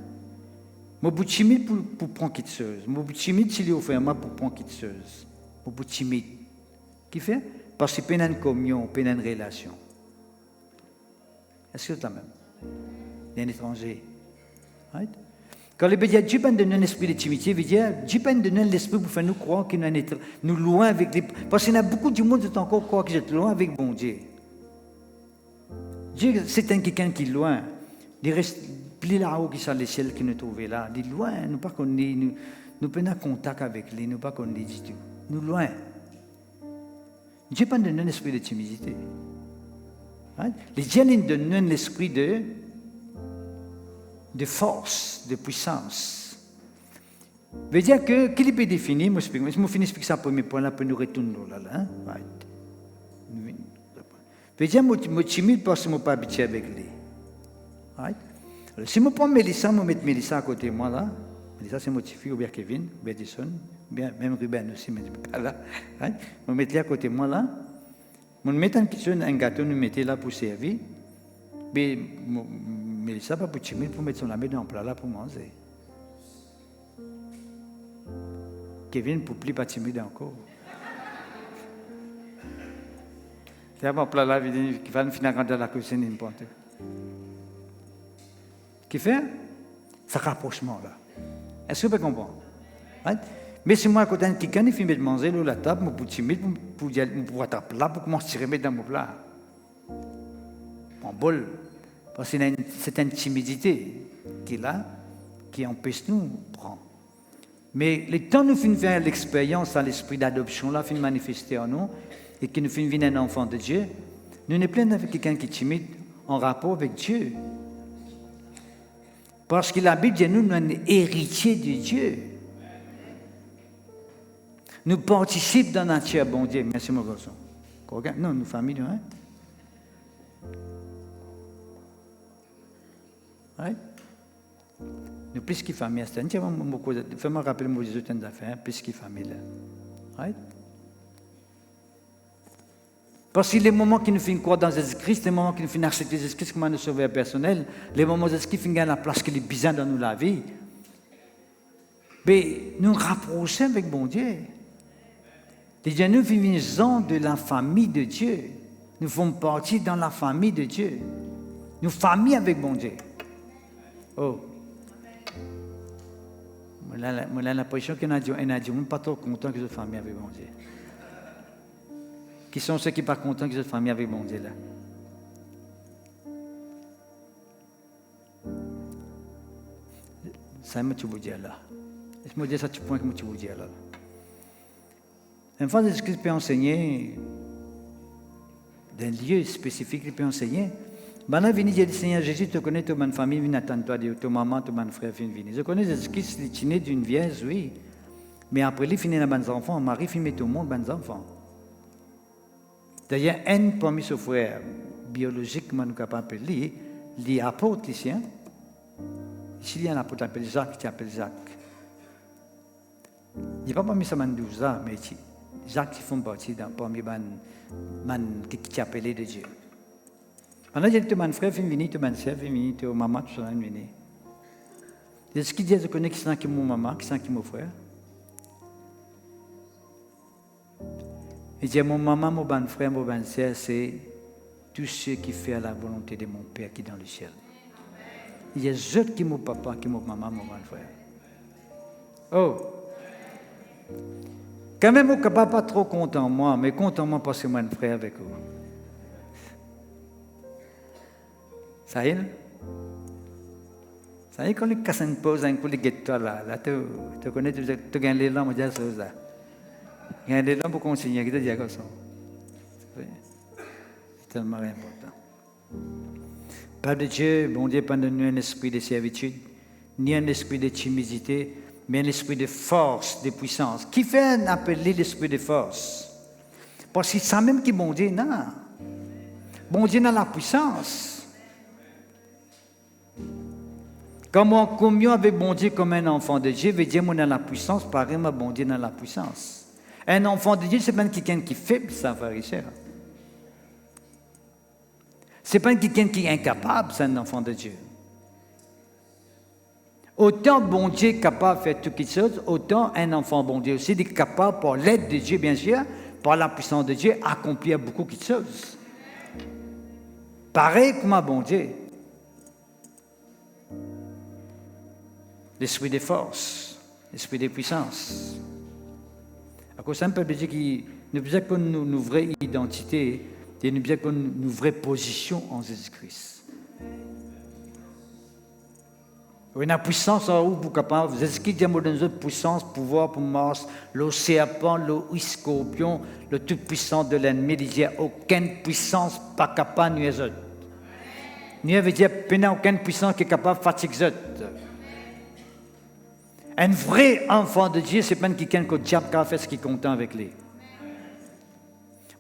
Moi suis timide pour prendre quitteuse. Moi suis timide s'il est offert moi pour prendre quitteuse. Moi suis timide. Qui fait? Parce qu'il peine une communion, peine une relation. Est-ce que c'est la même? Il y a un étranger. Right? Quand le Dieu n'a pas donné un esprit de timidité, veut dire Dieu n'a pas donné l'esprit pour faire nous croire qu'il nous loin avec les. Parce qu'il y a beaucoup de monde qui encore croire que j'étais loin avec bon Dieu. Dieu, c'est un quelqu'un qui est loin. Il reste plus là-haut qui sont les ciels qui nous trouvent là. Il est loin, nous pas connaît, nous prenons contact avec lui, nous pas connaît du tout. Nous loin. Dieu n'a pas donné un esprit de timidité. Right? Les dieux nous donnent un esprit de force, de puissance. Veut dire que, qu'il peut définir, moi je finis d'expliquer ça premier point là, pour nous retourner là. Hein? Right. Veut dire que je suis timide parce que je ne suis pas habitué avec lui. Right? Alors, si je prends Mélissa, je mets Mélissa à côté de moi là. Mélissa c'est mon petit fils, ou bien Kevin, ou bien Jason, bien, même Ruben aussi, mais pas là. Right? Je mets à côté de moi là. Je mets un gâteau, nous mettons là pour servir. Mais Mélissa pas pour timide pour mettre son ami dans le plat là pour manger. Kevin pour plus pas timide encore. Il y a un plat là qui va finir dans la cuisine n'importe. Qui fait ce rapprochement là. Est-ce que vous pouvez comprendre? Right? Mais si moi à côté de quelqu'un qui finit de manger là la table, moi pour timide pour attraper là pour commencer à remettre dans mon plat. En bol. Parce que c'est une timidité qui est là, qui empêche nous de prendre. Mais le temps nous finissons faire l'expérience à l'esprit d'adoption là, finit manifester en nous, et que nous finissons un enfant de Dieu, Nous sommes plein avec quelqu'un qui est timide en rapport avec Dieu. Parce que la Bible dit nous sommes héritiers de Dieu. Nous participons dans la nature, bon Dieu. Merci mon garçon. Non, nous famille, hein? Ouais. Nous plus que famille, c'est un fais-moi rappeler moi les autres affaires, plus que famille là. Ouais. Parce que les moments qui nous font croire dans Jésus-Christ, les moments qui nous font accepter Jésus-Christ comme un sauveur personnel, les moments où Jésus-Christ fait la place qu'il est bizarre dans la vie, mais nous rapprochons avec bon Dieu. Déjà, nous vivons de la famille de Dieu. Nous faisons partie dans la famille de Dieu. Nous famille avec bon Dieu. Oh. Moi, j'ai l'impression qu'il y en a pas trop contents qu'ils soient famille avec bon Dieu. Qui sont ceux qui ne sont pas contents qu'ils soient famille avec bon Dieu là? Ça, je vous dire là. Je me dis ça, tu point que je vous dire là. Une fois que Jésus peut enseigner d'un lieu spécifique, il peut enseigner. Maintenant, vini dire Seigneur Jésus, tu connais toute ma famille, viens attendre toi, ton maman, ton frère, viens venir. Je connais Jésus-Christ, il est né d'une vierge, oui. Mais après, il finit dans les enfants, Marie finit tout le monde, les enfants. D'ailleurs, un parmi ses frères biologiquement, nous capable d'appeler, il est apôtre ici. Ici, il y a un apôtre appelé Jacques, qui s'appelle Jacques. Il n'est pas parmi ça, 12 ans, mais Jacques qui font partie parmi les qui appelé de Dieu. Maintenant, il y a tout mon frère, tout mon soeur, tout maman, tout ça, venu. Ce qui dit, je connais qui est mon maman, qui est mon frère. Il dit, mon maman, mon bon frère, mon bon soeur, c'est tout ce qui fait la volonté de mon Père qui est dans le ciel. Il y a eux qui sont mon papa, qui sont mon maman, mon bon frère. Oh! Quand même, je ne suis pas trop content de moi, mais content de moi parce que je suis un frère avec vous. Ça y est? Ça y est, quand on casse une pause, on peut guetter là. Là, tu connais, tu gagnes les langues, tu dis ça. Tu gagnes les langues pour continuer, tu dis ça. C'est tellement important. Père de Dieu, bon Dieu, pas donné un esprit de servitude, ni un esprit de timidité, mais un esprit de force, de puissance. Qui fait appeler l'esprit de force? Parce que c'est ça même qui bon Dieu, non. Bon Dieu dans la puissance. Quand moi en communion avec bon Dieu comme un enfant de Dieu, veut dire moi dans la puissance, pareil, moi bon Dieu dans la puissance. Un enfant de Dieu, c'est pas quelqu'un qui est faible, ça frère et sœur. C'est pas quelqu'un qui est incapable, c'est un enfant de Dieu. Autant bon Dieu est capable de faire toutes les choses, autant un enfant bon Dieu aussi est capable, par l'aide de Dieu, bien sûr, par la puissance de Dieu, accomplir beaucoup de choses. Pareil comme un bon Dieu. L'esprit de force, l'esprit de puissance. À cause de ça, on peut dire qu'il nous besoin d'une vraie identité, et nous besoin d'une vraie position en Jésus-Christ. Une puissance en haut pour capable, Jésus-Christ dit dans une puissance, pouvoir pour Mars, le serpent, le scorpion, le tout puissant de l'ennemi, il dit aucune puissance pas capable de nous autres. Nous veut dire qu'il n'y a aucune puissance qui est capable de fatiguer les autres. Un vrai enfant de Dieu, ce n'est pas quelqu'un que le diable a fait ce qui est content avec lui.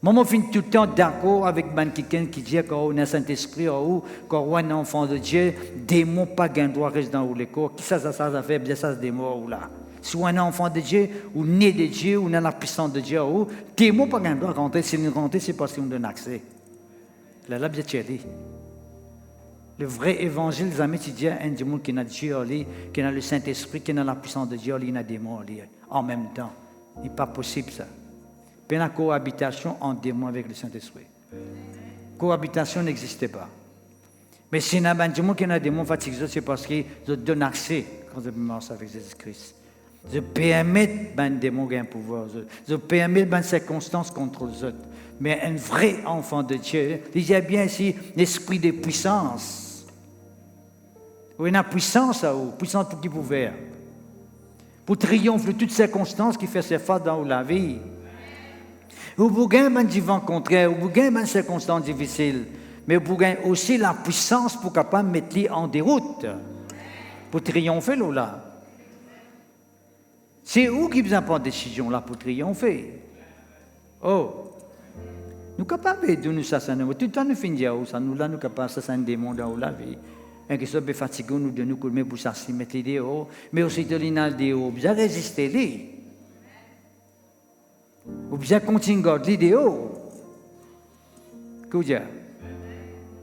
Moi, je suis tout le temps d'accord avec quelqu'un qui dit qu'on a un Saint-Esprit, qu'on a un enfant de Dieu, démon pas gain droit reste dans le corps. Qui ça fait bien ça, se démon ou là. Soit un enfant de Dieu, ou né de Dieu, ou dans la puissance de Dieu, ou démon pas gain droit rentrer. Si nous rentrons, c'est parce qu'on donne accès. Là, bien sûr. Le vrai évangile, les amis, tu dis un démon qui a Dieu, qui a le Saint-Esprit, qui a la puissance de Dieu, il a des démons en même temps. Il n'est pas possible ça. Il y a une cohabitation en démon avec le Saint-Esprit. Cohabitation n'existait pas. Mais si il y a un démon qui a des démons fatigués, c'est parce qu'il donne accès quand je commence avec Jésus-Christ. Je permets un démon qui a un pouvoir. Je permets une circonstance contre les autres. Mais un vrai enfant de Dieu, il y a bien ici l'esprit de puissance. Ou une puissance à vous, puissance pour qui pouvait. Pour triompher de toutes circonstances qui fait ses face dans la vie. Vous pouvez gagner du vent contraire, vous pouvez gagner des circonstances difficiles, mais vous pouvez gagner aussi la puissance pour capable mettre les en déroute, pour triompher là. C'est vous qui vous prendre des décisions là pour triompher. Oh! Nous sommes capables de nous assassiner. Tout le temps, nous finissons ça. Nous sommes capables d'assassiner des mondes dans la vie. Et que ça peut fatiguer nous de nous colmer pour s'assassiner, mettre les dehors. Mais aussi de l'inal dehors. Vous avez résisté les. Vous avez continué à garder les dehors. Que vous dites?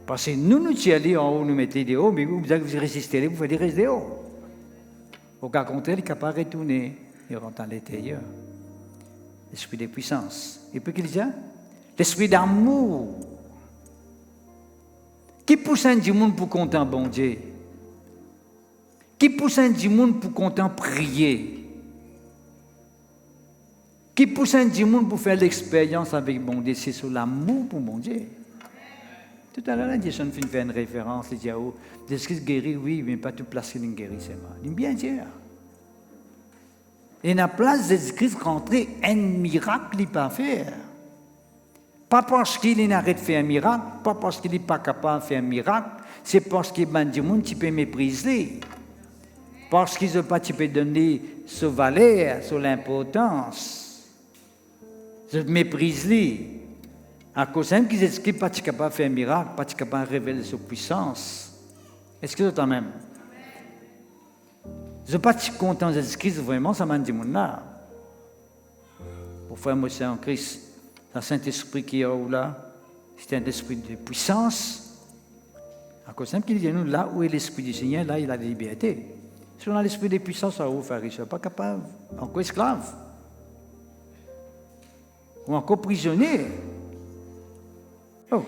Parce que nous tirons en haut, nous mettons les dehors, mais vous avez résisté les, vous faites rester dehors. Au cas contraire, il est capable de retourner. Il rentre à l'intérieur. L'esprit de puissance. Et puis qu'il dit? L'esprit d'amour. Qui pousse un du monde pour content bon Dieu? Qui pousse un du monde pour content prier? Qui pousse un du monde pour faire l'expérience avec bon Dieu? C'est sur l'amour pour bon Dieu. Tout à l'heure, Jason fait une référence, il dit, oh, Jésus guérit, oui, mais pas tout place qu'il guérit, c'est moi. Il bien dire. Et la place de Jésus-Christ rentrer, un miracle, il ne peut pas faire. Pas parce qu'il n'arrête de faire un miracle, pas parce qu'il n'est pas capable de faire un miracle, c'est parce qu'il y a du monde qui peut mépriser. Parce qu'ils n'ont pas tu peux donner ce valeur, sur l'importance. Je méprise-les. À cause même qu'ils n'ont pas capable de faire un miracle, pas capable de révéler sa puissance. Est-ce que c'est quand même? Je ne suis pas content de Jésus-Christ, vraiment, ça m'a dit mon là. Pour faire moi, c'est en Christ. Le Saint-Esprit qui est là, c'est un esprit de puissance. À cause même qu'il dit, nous, là où est l'Esprit du Seigneur, là, il a la liberté. Si on a l'esprit de puissance, à où faire, il ne pas capable, encore esclave, ou encore prisonnier. Oh.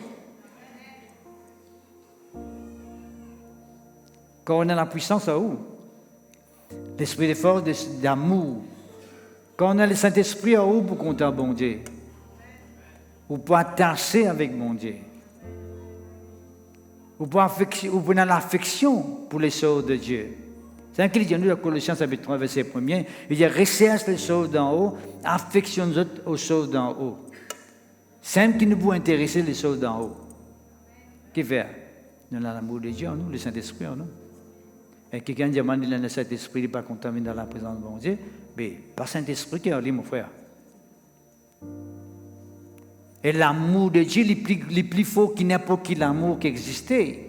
Quand on a la puissance, à où? L'esprit de force, d'amour. Quand on a le Saint-Esprit, à où pour compter à bon Dieu? Ou pour attacher avec mon Dieu. Ou pour avoir l'affection pour les choses de Dieu. C'est un qui dit, nous, dans Colossiens, chapitre 3, verset 1er, il dit, recherche les choses d'en haut, affectionne-vous aux choses d'en haut. C'est un qui nous peut intéresser les choses d'en haut. Qu'est-ce qu'il fait? Nous avons l'amour de Dieu en nous, le Saint-Esprit en nous. Et quelqu'un dit, le Saint-Esprit n'est pas contaminé dans la présence de mon Dieu, mais pas Saint-Esprit qui est en lui, mon frère. Et l'amour de Dieu est plus fort que n'importe quel amour qui existait.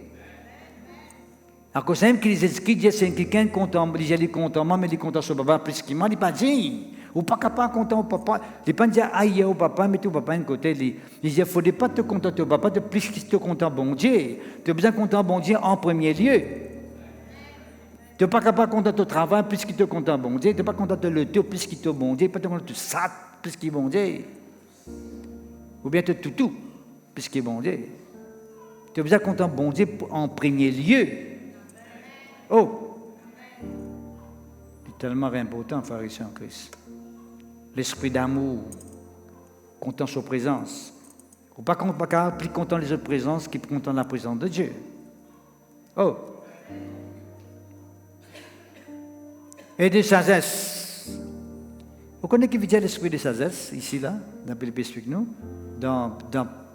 À cause même qu'il dit, c'est quelqu'un content, il est content, mais il est content sur papa, plus qu'il m'a dit, pas dit. Ou pas capable de content au papa. Il ne pas dire, aïe, au papa, mais au papa, d'un côté, il dit, il ne faudrait pas te contenter au papa, de plus qu'il te content bon Dieu. Tu as besoin de content bon Dieu en premier lieu. Tu n'es pas capable de contenter au travail, plus qu'il te content bon Dieu. Tu n'es pas content le tout, plus qu'il te bon Dieu. Tu n'es pas content de ça, plus qu'il est bon Dieu. Ou bien tu tout, puisqu'il est bon Dieu. Tu as besoin de content bon Dieu en premier lieu. Oh! C'est tellement important, frère ici en Christ. L'esprit d'amour, content sa présence. Ou pas plus content les autres présences qui content la présence de Dieu. Oh! Et de sagesse. Vous connaissez qui veut dire l'esprit de sagesse, ici, là, dans le explique nous? Dans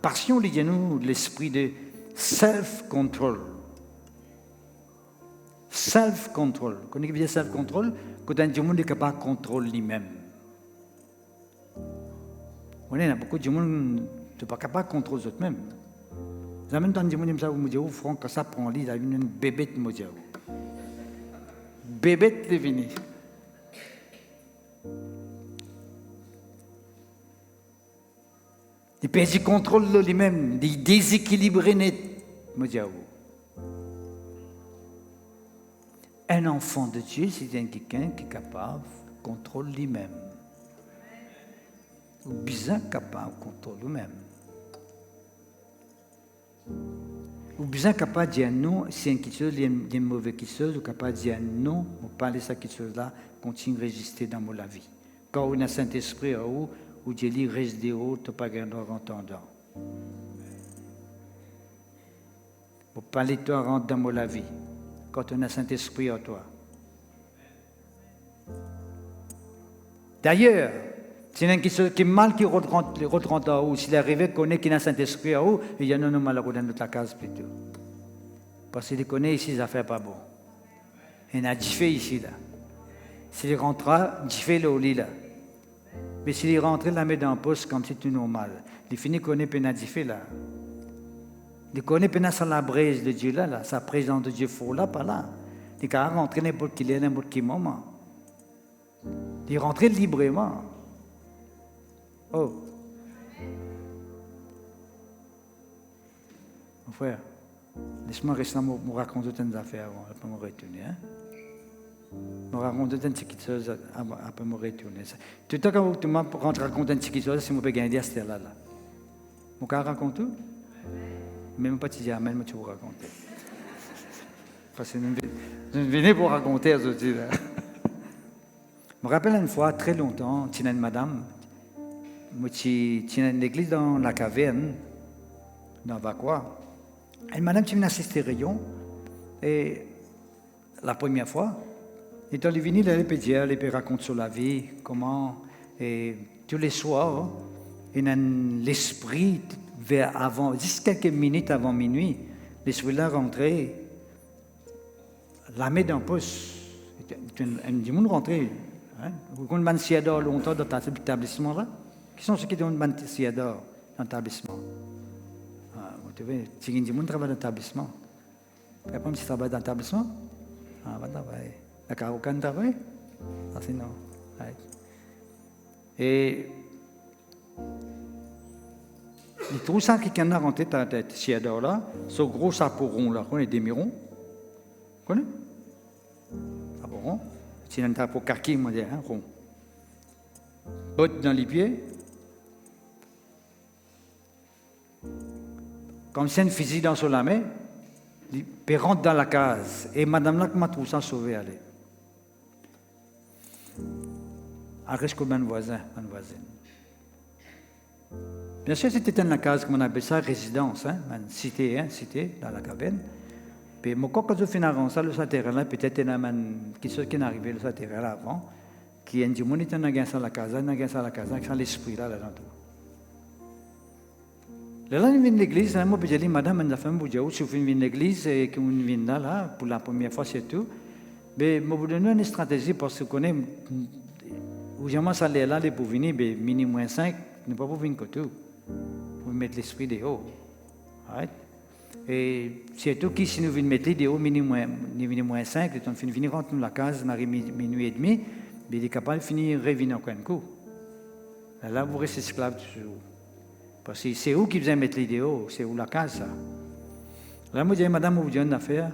Passion, il y a nous l'esprit de self-control. Self-control. Vous connaissez qui veut dire self-control? Quand un monde est capable de contrôler lui-même. Il y a beaucoup de monde qui n'est pas capable de contrôler eux-mêmes. En même temps, il y a des gens qui me disent, oh, Franck, quand ça prend lui, il a une bébête, me dit. Bébête est venue. Il perd du contrôle de lui-même, il déséquilibre net, me dit. Un enfant de Dieu, c'est quelqu'un qui est capable de contrôler lui-même. Ou bien capable de contrôler lui-même. Ou bien capable de dire non, si une chose, il y a une mauvaise chose, ou capable de dire non, on parle de cette chose-là, continue de résister dans la vie. Quand on a Saint-Esprit en haut, où Dieu dit reste des hauts, tu n'as pas gagné en entendant. Pour parler de toi, rentre dans la vie. Quand on a Saint-Esprit en toi. D'ailleurs, Si un qui mal qui rentre en haut, s'il est arrivé connaît qu'il a un Saint-Esprit en haut, il y a non malheureux dans notre case plutôt. Parce qu'il connaît ici, ça fait pas bon. Il y a du fait ici là. S'il rentre, du fait là au lit là. Mais s'il rentre, il la met dans le poste comme c'est tout normal. Il finit connaît peine du fait là. Il connaît peine sur la braise de Dieu là, sa présence de Dieu fort là, pas là. Il peut rentrer n'importe qui est, n'importe quel moment. Il rentre librement. Oh. Mon frère, laisse-moi rester me raconter des affaires avant, après me retourner. Hein? Me raconter des petites choses après me retourner. Tout le temps quand tu m'as raconté une petite chose, c'est mon père qui a dit là. Mon cas raconte tout? Même pas te dire amen, mais tu vous raconter. Parce que je venais pour raconter aujourd'hui. Je me rappelle une fois, très longtemps, tu as une madame. Tu as une église dans la caverne, dans Vacois. Une madame qui vient assister Rayon. Et la première fois, elle est venue, elle peut dire, elle peut raconter sur la vie, comment. Et tous les soirs, il y a l'esprit, vers avant, juste quelques minutes avant minuit, l'esprit là rentré, la met dans le poste. Elle me dit, on rentrer. Vous connaissez un siador longtemps dans cet établissement-là? Qui sont ceux qui ont un siador dans l'établissement? Tu vois, si tu dis, on travaille dans l'établissement. Après, tu travailles dans l'établissement? Ah, va travailler. D'accord, aucun travail? Ah, c'est non. Et il trouve ça qui a rentré dans la tête, siador là, ce gros chapeau rond là, on est des mirons. Vous connaissez? Chapeau rond. C'est un chapeau kaki, moi, hein, rond. Bottes dans les pieds. Comme si un fusil dans son main, il rentre dans la case. Et madame là, m'a trouvé ça sauvé, allez. Elle reste comme un voisin, une voisine. Bien sûr, c'était dans la case, comme on appelle ça, résidence, hein, une cité, dans la caverne. Puis, moi, quand je finis ça, le terrain-là, peut-être il y a quelque chose qui est arrivé, le terrain-là avant, qui a dit, mon était dans la case, sans l'esprit là-dedans. Là, on vient de l'église, moi, je dis, madame, on a fait un bout de si vous venez de l'église et que vous venez là, pour la première fois, c'est tout. Mais, je vous donne une stratégie parce que vous connaissez, où j'ai ça là, pour venir, mais minimum 5, ne pas pour venir que tout. Pour mettre l'esprit dehors. Right? Et c'est tout qui, si nous venons mettre l'idée au minimum 5, quand on finit rentrer dans la case, on arrive minuit et demi, mais il est capable de finir revenir encore un coup. Là, vous restez esclave toujours. Parce que c'est où qui vous mettre l'idée haut, c'est où la case, ça. Là, moi, je dis, madame, vous dites une affaire.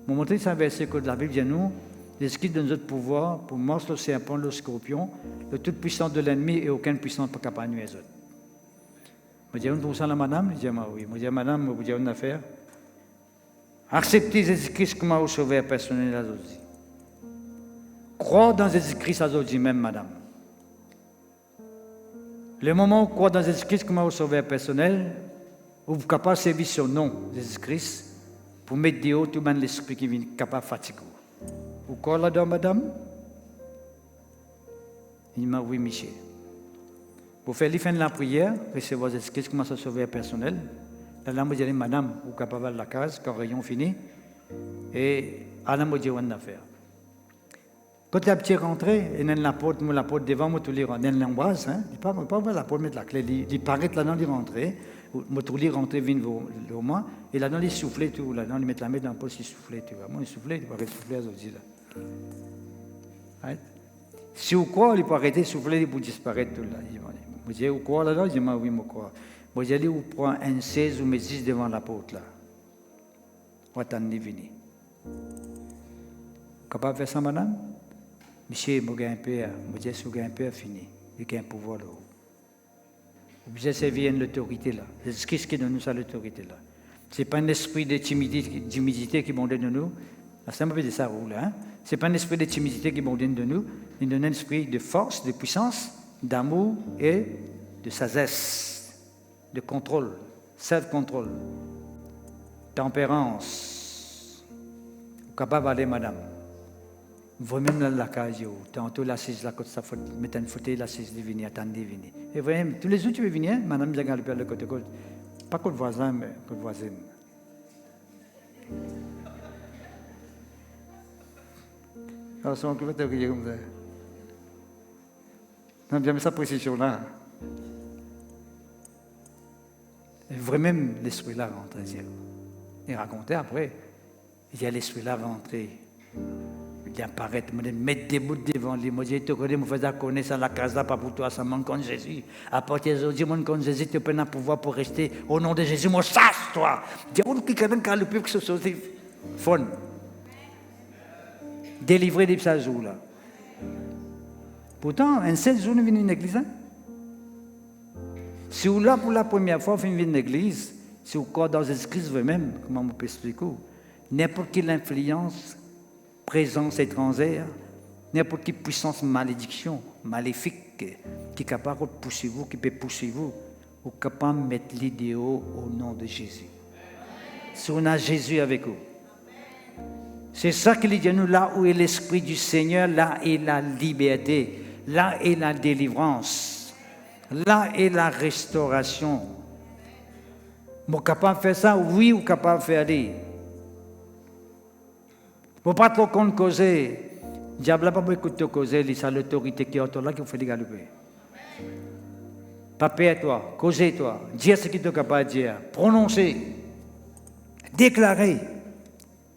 Je montrer ça verset que la Bible dit nous, l'esprit donne notre pouvoir pour mordre le serpent, le scorpion, le toute puissance de l'ennemi et aucune puissance pas capable de nuire les autres. Je dis, on trouve ça la madame? Je dis, oui. Je dis, madame, vous dites une affaire. Acceptez Jésus-Christ comme un sauveur personnel à Jésus. Croire dans Jésus-Christ à Jésus même, madame. Le moment où croire dans Jésus-Christ comme un sauveur personnel, vous êtes capable de servir son nom, Jésus-Christ, pour mettre dehors tout le monde l'esprit qui vient capable de fatiguer. Vous croyez là-dedans, madame? Il m'a dit, oui, Michel. Pour faire fin de la prière, recevoir Jésus-Christ comme un sauveur personnel. Là, je dis, madame, vous êtes capable de la case, quand rayon fini. Et Anna me dit, on a affaire. Quand la petite rentrée, il y a la porte devant moi, il y a l'embrasse, hein. Il ne pas la porte, mettre la clé, il paraît là-dedans, il rentrée. Moi, il rentré, vient vers moi, et là-dedans, il soufflait tout, là-dedans, il met la main dans la poche, il soufflait tout. Moi, il soufflait, il paraît souffler à Zodi, là. Right? Si vous croyez, il peut arrêter de souffler pour disparaître tout là. Vous dites, vous croyez là-dedans? Je dis, oui, je crois. Vous allez vous prendre un 16 ou 10 devant la porte là. Vous attendez venir. Capable de faire ça, madame? Monsieur, je suis un père. Je dis, si vous avez un père, fini. Il y a un pouvoir là. Vous devez servir l'autorité là. C'est ce qui donne nous ça l'autorité là. Ce n'est pas un esprit de timidité qui bondent de nous. Ça m'a fait ça roule. Hein? Ce n'est pas un esprit de timidité qui bondent de nous. Il donne un esprit de force, de puissance, d'amour et de sagesse, de contrôle, self-control, tempérance. Capable d'aller, madame. Vraiment dans la case, tantôt l'assise, la côte, ça faut mettre une fauteuil, l'assise, venir, attendre, venir. Et vraiment, tous les jours, tu veux venir, madame, j'ai gardé le côté côte. Pas côté voisin, mais côté voisine. Alors, c'est un peu comme ça. Non, j'aime cette précision-là. Et vraiment, l'esprit-là rentre. Il racontait après, il y a l'esprit-là rentré. Il apparaît, il met des bouts devant lui. Moi, je te connais, je fais connaître la case là, pas pour toi, ça manque contre Jésus. À partir d'aujourd'hui, mon contre Jésus, tu peux pas pouvoir pour rester au nom de Jésus. Moi, chasse toi. Diable qui quand même quand le peuple se sauve, fun. Délivré des psajours là. Pourtant, un seul jour, nous venons à l'église. Hein? Si vous là pour la première fois, vous venez à l'église, si vous croyez dans Jésus-Christ vous-même, comment vous pouvez expliquer? N'importe quelle influence, présence étrangère, n'importe quelle puissance malédiction, maléfique, qui est capable de pousser vous, qui peut pousser vous, vous êtes capable de mettre l'idéal au nom de Jésus. Si on a Jésus avec vous. C'est ça qu'il dit à nous, là où est l'Esprit du Seigneur, là est la liberté. Là est la délivrance. Là est la restauration. Vous êtes capable de faire ça? Oui, vous êtes capable de faire aller. Vous ne pas trop compte causer. Le diable n'a pas beaucoup de causer, c'est l'autorité qui est autour là qui vous fait dégaluper. Pas peur toi, causer toi, dire ce que tu es capable de dire, prononcer, déclarer.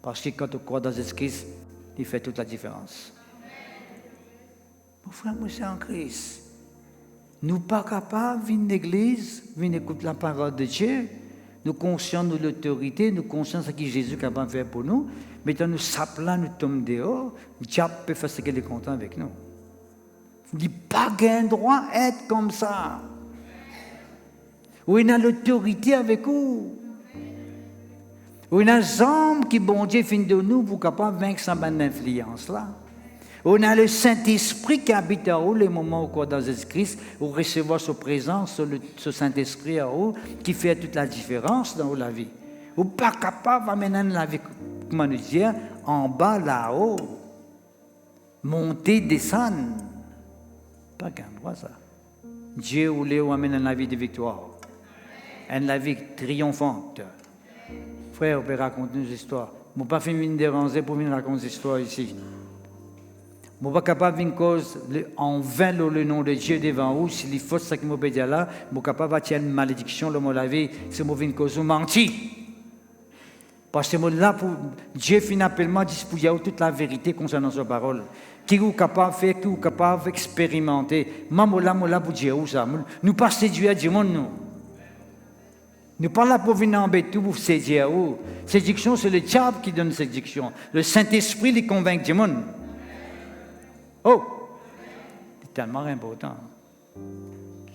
Parce que quand tu crois dans Jésus-Christ, il fait toute la différence. Mon frère, moi, c'est en Christ. Nous ne sommes pas capables de venir à l'église, venir écouter la parole de Dieu. Nous sommes conscients de l'autorité, nous sommes conscients de ce que Jésus est capable de faire pour nous. Mais quand nous sapons là, nous tombons dehors, le diable peut faire ce qu'il est content avec nous. Il dit pas qu'un droit être comme ça. Où il a l'autorité avec vous. Où il a des hommes qui, bon Dieu, fin de nous, vous capables de vaincre cette influence-là. On a le Saint-Esprit qui habite en vous, les moments où, dans Jésus-Christ, vous recevez sa présence, ce Saint-Esprit en vous, qui fait toute la différence dans la vie. Vous n'êtes pas capable d'amener la vie, comment nous dire, en bas, là-haut, monter, descendre. Pas qu'un droit, ça. Dieu voulait vous amener la vie de victoire, une vie triomphante. Frère, on peut raconter nos histoires. Je ne peux pas faire une déranger pour venir raconter des histoires ici. Je ne suis pas capable de faire une cause en vain le nom de Dieu devant vous. Si les fautes, ce que je peux dire là, je suis capable de faire une malédiction, le mot la vie, c'est une cause de mentir. Parce que là, pour Dieu finalement dispose toute la vérité concernant sa parole. Qui est capable de faire, qui est capable d'expérimenter. Moi, là, pour Dieu, où ça? Nous ne pas séduire du monde, nous. Nous ne pas là pour venir embêter pour séduire. Séduction, c'est le diable qui donne séduction. Le Saint-Esprit les convainc du monde. Oh! C'est tellement important.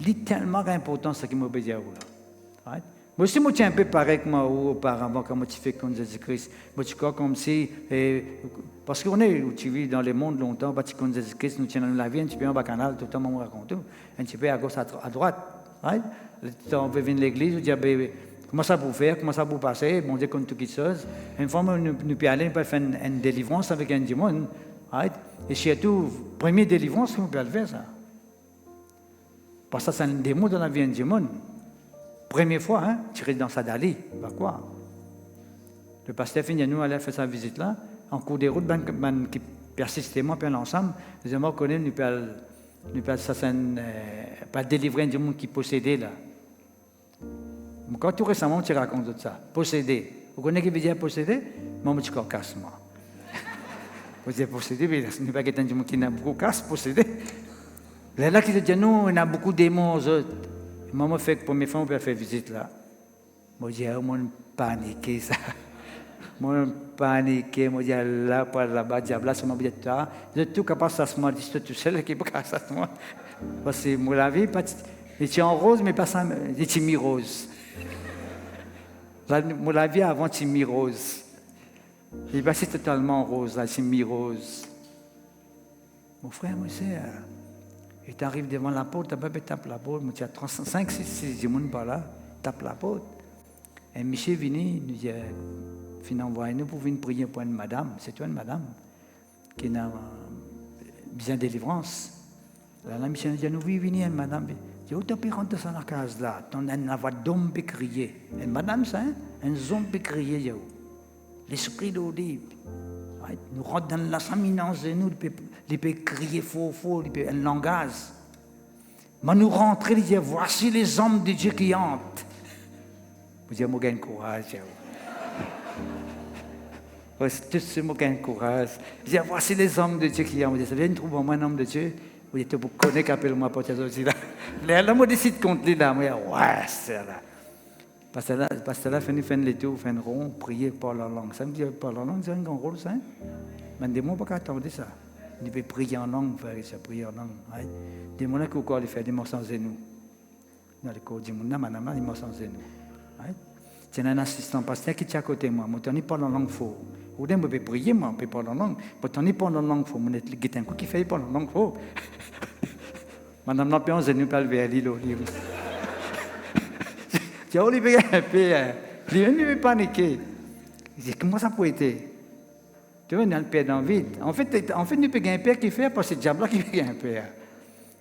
C'est tellement important ce qui m'a dit à vous là. Right? Moi aussi, je suis un peu pareil que moi auparavant, quand tu fais comme Jésus-Christ. Moi, tu crois comme si. Parce qu'on est, tu vis dans le monde longtemps, tu comme Jésus-Christ, nous tenons la vie, un petit peu en bas canal, tout le temps, on raconte, un petit peu à gauche, à droite. Right? On veut venir à l'église, on dit, comment ça vous faire, comment ça vous passer, bon Dieu, comme tout qui chose. Une fois, nous pouvons aller, nous pouvons faire une délivrance avec un démon. Right? Et surtout, première délivrance, on peut le faire ça. Parce que c'est un démon dans la vie d'un démon. Première fois, hein, tiré dans sa dalie, bah quoi? Le pasteur finit, nous aller faire sa visite là, en cours de route, qui persistement, puis ensemble, nous avons connu, nous pas délivrer un démon qui possédait là. Quand tout récemment, tu racontes ça, posséder. Vous connaissez ce qui veut dire posséder? Moi, je suis casse, moi. Vous dites posséder, mais ce n'est pas quelqu'un qui n'a beaucoup de casse, posséder. Là, qui dit, nous, on a beaucoup de démons aux autres. Maman fait que pour mes femmes, on peut faire visite là. Moi, je dis, moi, je paniqué ça. Moi, je paniqué. Moi, je dis, là, par là-bas, diable, là, ça m'a dit, toi. Je suis tout capable de se dire, c'est tout seul qui peut faire ça. Parce que moi, la vie, il est en rose, mais pas ça, il est mi-rose. Moi, la vie avant, c'est mi-rose. Il est passé totalement rose, là, c'est mi-rose. Mon frère, moi, c'est. Et tu arrives devant la porte, tu n'as pas taper la porte, tu as 5, 6 personnes par là, tape la porte. Et Michel venu, nous dit, finalement, envoyez-nous pour venir prier pour une madame. C'est toi une madame? qui n'a besoin de délivrance. La missionnaire dit, nous venons, madame. Je dis, tu rentres dans la case là, tu as une voix d'homme qui crie. Et madame, ça, un homme qui crie. L'esprit d'Odive. Nous rentrons dans la saminance de nous, il peut crier fort, il peut un langage. Mais nous rentrons, il dit, voici les hommes de Dieu qui hantent. Vous dites, moi, j'ai courage. Tout ce moi, j'ai courage. Je dis, voici les hommes de Dieu qui hantent. Vous dites, ça vient de trouver moi un homme de Dieu. Vous dites, vous connaissez qu'appelle-moi pour ça aussi là. Là, moi, décide contre lui là. Moi, ouais, c'est là. Parce que là, fait les tours, fait un rond, prier par la langue. Ça me dit, par la langue, c'est un grand rôle, ça. Mais des mots, pas attendre ça. Il peut prier en langue, faire ça, prier en langue. Des mots là qui encore faire des mots sans nous. Dans le corps du monde, madame, des mots sans nous. C'est un assistant pasteur qui est à côté de moi. Moi, je ne parle en langue faux. Ou bien, je peux prier, moi, je peux parler en langue. Mais je ne parle en langue faux. Je suis un coup qui fait parler en langue faux. Madame Lampion, je ne parle pas à l'île. Je dis, Olivier, un peu. Il veut paniquer. Je dis, comment ça peut être? Tu vois, dans le père dans le vide. En fait, nous payons un père qui fait parce que c'est le diable qui paye un père.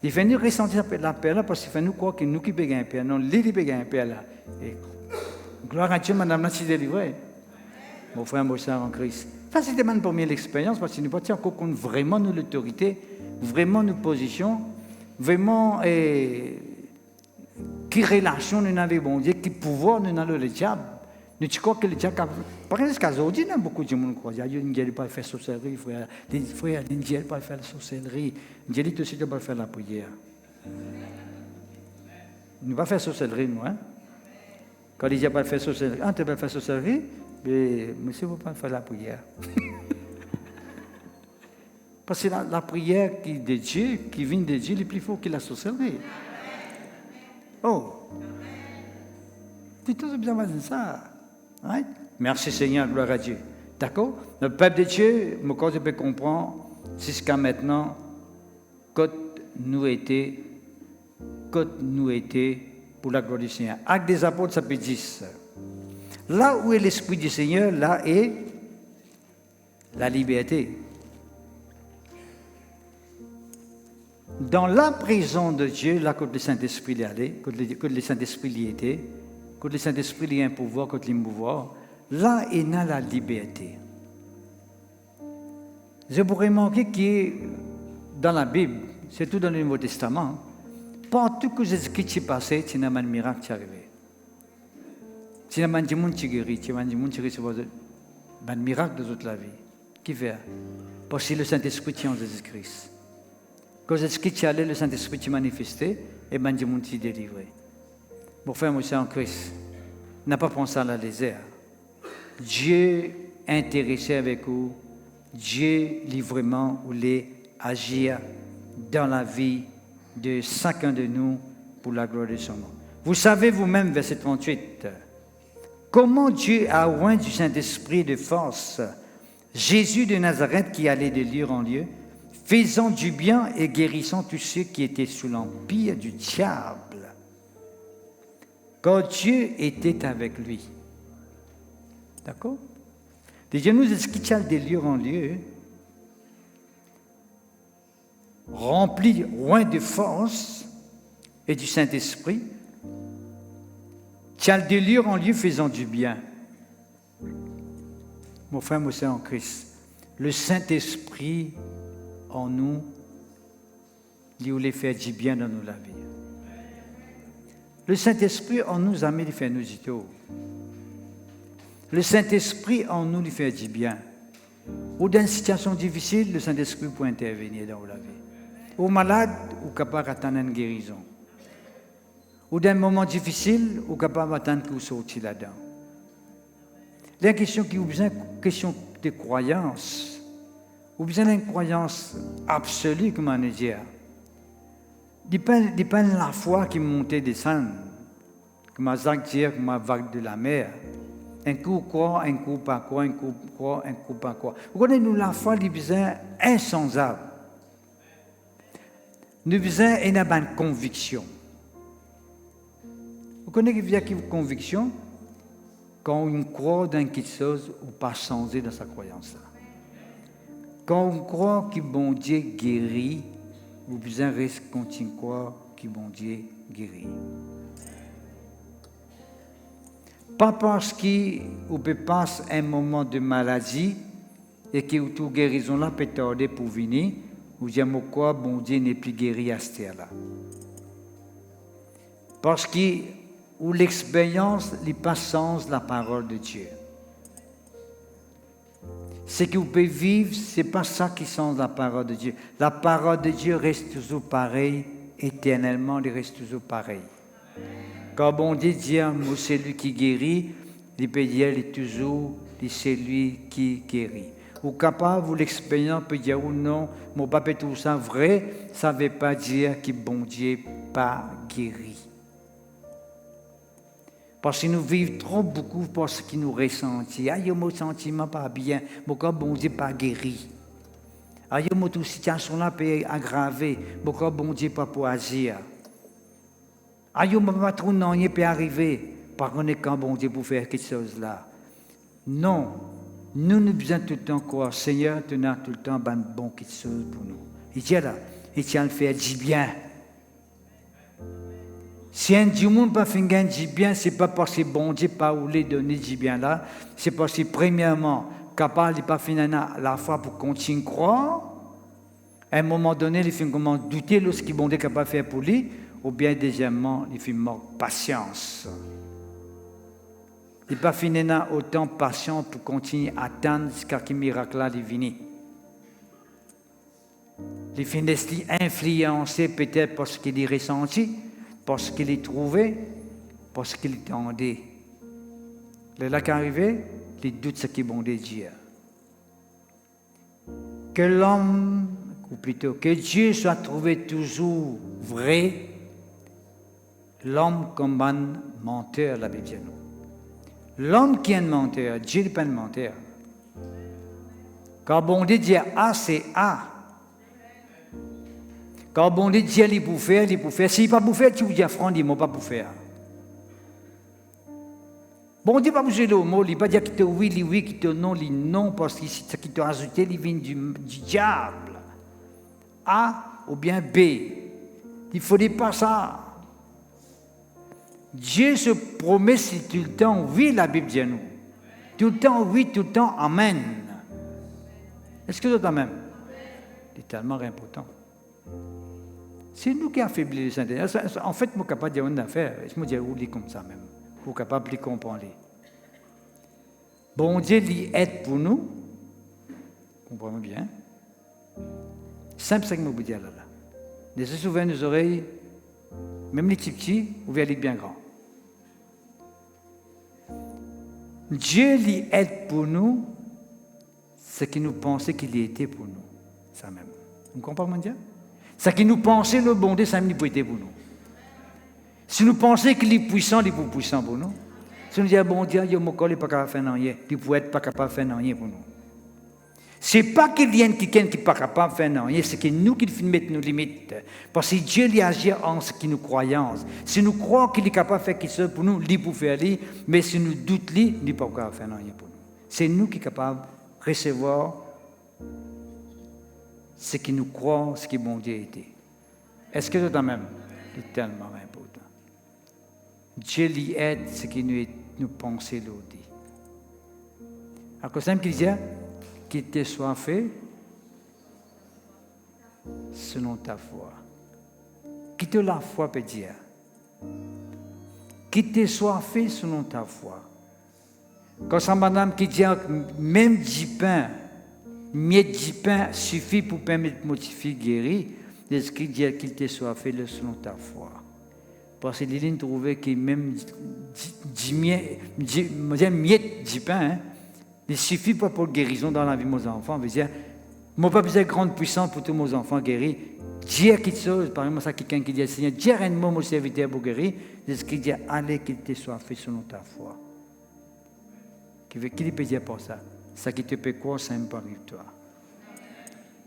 Il fait nous ressentir la paix là parce qu'il fait nous croire que nous qui payons un père. Non, lui qui paye un père là. Et, gloire à Dieu, madame, là, tu es délivré. Mon frère, mon soeur en Christ. Ça, c'était ma première expérience parce que nous partions encore contre vraiment nous l'autorité, vraiment nos positions, vraiment qui relation nous avons bon Dieu, qui pouvoir nous avons le diable. Nous crois que le diable, par exemple, aujourd'hui, beaucoup de monde croient. Il ne dit pas faire sorcellerie, frère. Il ne dit pas faire la sorcellerie. Il dit aussi de ne pas faire la prière. Nous ne pas faire sorcellerie, nous. Hein? Quand il dit pas faire sorcellerie, tu ne peux pas faire sorcellerie, mais monsieur, vous ne pouvez pas faire la prière. Parce que la prière qui de Dieu, qui vient de Dieu, est plus fort que la sorcellerie. Oh! C'est tout besoin de ça. Right? Merci Seigneur, gloire à Dieu. D'accord? Le peuple de Dieu, quand je peux comprendre, jusqu'à maintenant, quand nous étions pour la gloire du Seigneur. Actes des Apôtres, ça peut 10. Là où est l'Esprit du Seigneur, là est la liberté. Dans la prison de Dieu, là, quand le Saint-Esprit y allait, quand le Saint-Esprit y était, quand le Saint-Esprit y a un pouvoir, quand il y a un pouvoir, là, il y a la liberté. Je pourrais remarquer que dans la Bible, surtout dans le Nouveau Testament, partout que Jésus-Christ s'est passé, il y a un miracle qui est arrivé. Il y a un monde qui guérit, il y a un monde qui reçoit un miracle de toute la vie. Qui fait? Parce que le Saint-Esprit est en Jésus-Christ. Quand Jésus-Christ est allé, le Saint-Esprit s'est manifesté et le monde s'est délivré. Mon frère, moi, c'est en Christ. N'a pas pensé à la désert. Dieu est intéressé avec vous. Dieu, librement, voulait agir dans la vie de chacun de nous pour la gloire de son nom. Vous savez vous-même, verset 38, comment Dieu a oint du Saint-Esprit de force Jésus de Nazareth qui allait de lieu en lieu, faisant du bien et guérissant tous ceux qui étaient sous l'empire du diable. Quand Dieu était avec lui. D'accord? Déjà, nous expliquons de lieu en lieu, rempli loin de force et du Saint-Esprit, tient de lieu en lieu faisant du bien. Mon frère, moi, c'est en Christ. Le Saint-Esprit en nous, il voulait faire du bien dans nos vies. Le Saint-Esprit en nous a mis de faire nos idées. Le Saint-Esprit en nous, il fait du bien. Ou dans une situation difficile, le Saint-Esprit peut intervenir dans la vie. Ou malade, ou capable d'attendre une guérison. Ou dans un moment difficile, ou capable d'attendre qu'il sorte là-dedans. Il y a une question qui est une question de croyance. Ou bien une croyance absolue, comment dire. Il n'y a pas la foi qui monte et descend. Comme Zach dit, comme la vague de la mer. Un coup croit, un coup pas croit, un coup croit, un coup pas croit. Vous connaissez, nous, la foi, nous besoin insensable. Nous besoin une conviction. Vous connaissez qu'il y a une conviction quand on croit dans quelque chose ou pas changer dans sa croyance. Quand on croit que bon Dieu guérit, vous besoin reste continuer à croire que bon Dieu guérit. Pas parce qu'on peut passer un moment de maladie et que toute guérison là peut tarder pour venir, vous dites quoi bon Dieu n'est plus guéri à ce terre-là. Parce que ou l'expérience, les passances, la parole de Dieu. Ce que vous pouvez vivre, ce n'est pas ça qui sont la parole de Dieu. La parole de Dieu reste toujours pareille, éternellement, elle reste toujours pareille. Quand bon Dieu dit, moi c'est lui qui guérit, il peut dire, il est toujours, c'est lui qui guérit. Ou capable, vous l'expérience peut dire, ou non, mon papa est tout ça vrai, ça ne veut pas dire que bon Dieu pas guéri. Parce que nous vivons trop beaucoup parce que nous ressentons. Ah, mon sentiment pas bien, mon corps bon Dieu pas guéri. Ah, mon situation là peut aggraver, mon corps bon Dieu pas pour agir. Ah, mon pas trop non, il peut arriver. Par contre, quand bon Dieu pour faire quelque chose là. Non, nous nous besoin tout le temps croire. Seigneur, tu as tout le temps bon quelque chose pour nous. Il dit là, il tient le faire du bien. Si un du monde pas fait du bien, c'est pas parce que bon Dieu pas voulu donner du bien là, c'est parce que premièrement, capable de pas finir la foi pour continuer à croire. À un moment donné, il fait comment douter de ce que bon Dieu est capable de faire pour lui, ou bien deuxièmement, il fait manque patience. Il pas finir autant patient pour continuer à attendre jusqu'à ce que le miracle là vienne. Il finit influencé peut-être parce qu'il est ressenti. Parce qu'il est trouvé, parce qu'il est tendé. Le lac arrivé, les doutes ce qui est bon de Dieu. Que l'homme, ou plutôt que Dieu soit trouvé toujours vrai, l'homme comme un menteur, la Bible dit nous. L'homme qui est un menteur, Dieu n'est pas un menteur. Quand bon Dieu dit A, c'est A. Quand bon Dieu dit il pour faire, il pour faire. S'il n'est pas pour faire, tu vous dis à Franck, il ne m'a pas pour faire. Bon Dieu pas bouger le mot, il ne va pas dire qu'il te oui, qu'il te non, parce que c'est ce qui te rajouté, il vient du diable. A ou bien B. Il ne faudrait pas ça. Dieu se promet si tout le temps oui, la Bible dit nous. Tout le temps oui, tout le temps amen. Est-ce que c'est amen? C'est tellement important. C'est nous qui affaiblit le Saint-Esprit. En fait, je suis capable de dire une affaire. Je me dis, oui, comme ça même. Je suis capable de comprendre. Bon Dieu, il aide pour nous. Comprenez bien. Simple, c'est ce que je vous dis là. Laissez ouvrir nos oreilles, même les petits, ouvrez les bien grands. Dieu, il aide pour nous ce que nous pensons qu'il était pour nous. Ça même. Vous comprenez Dieu? Ce qui nous pensait le bon Dieu, ça ne peut être pour nous. Si nous pensons qu'il est puissant, il est puissant pour nous. Si nous disons, bon Dieu, il n'est pas capable de faire rien, il ne peut être pas capable de faire rien pour nous. Ce n'est pas qu'il y a quelqu'un qui n'est pas capable de faire rien, c'est que nous qui mettons nos limites. Parce que Dieu il agit en ce qui nous croyons. Si nous croyons qu'il est capable de faire quelque chose pour nous, il peut faire, mais si nous doutons, il n'est pas capable de faire rien pour nous. C'est nous qui sommes capables de recevoir ce qui nous croit, ce qui bon Dieu était. Est-ce que c'est quand même? C'est tellement important. Dieu lui aide ce qui nous pensons l'autre. Alors, c'est qu'il dit, qu'il te soit fait selon ta foi. Qui te la foi peut dire? Qu'il te soit fait selon ta foi. Quand c'est madame qui dit, même 10 pains, miette du pain suffit pour permettre de fille guérir. L'Esprit dit qu'il te soit fait selon ta foi. Parce que l'Éline trouvait que même 10 miettes du pain, il ne suffit pas pour la guérison dans la vie de mes enfants. Je veux dire, je n'ai pas besoin de grande puissance pour tous mes enfants guéris. Dire quelque chose, par exemple, ça quelqu'un qui dit, Seigneur, dire un mot mon serviteur pour guérir. L'Esprit dit, allez qu'il te soit fait selon ta foi. Qui peut dire pour ça? Ça qui te peut croire, c'est un par toi.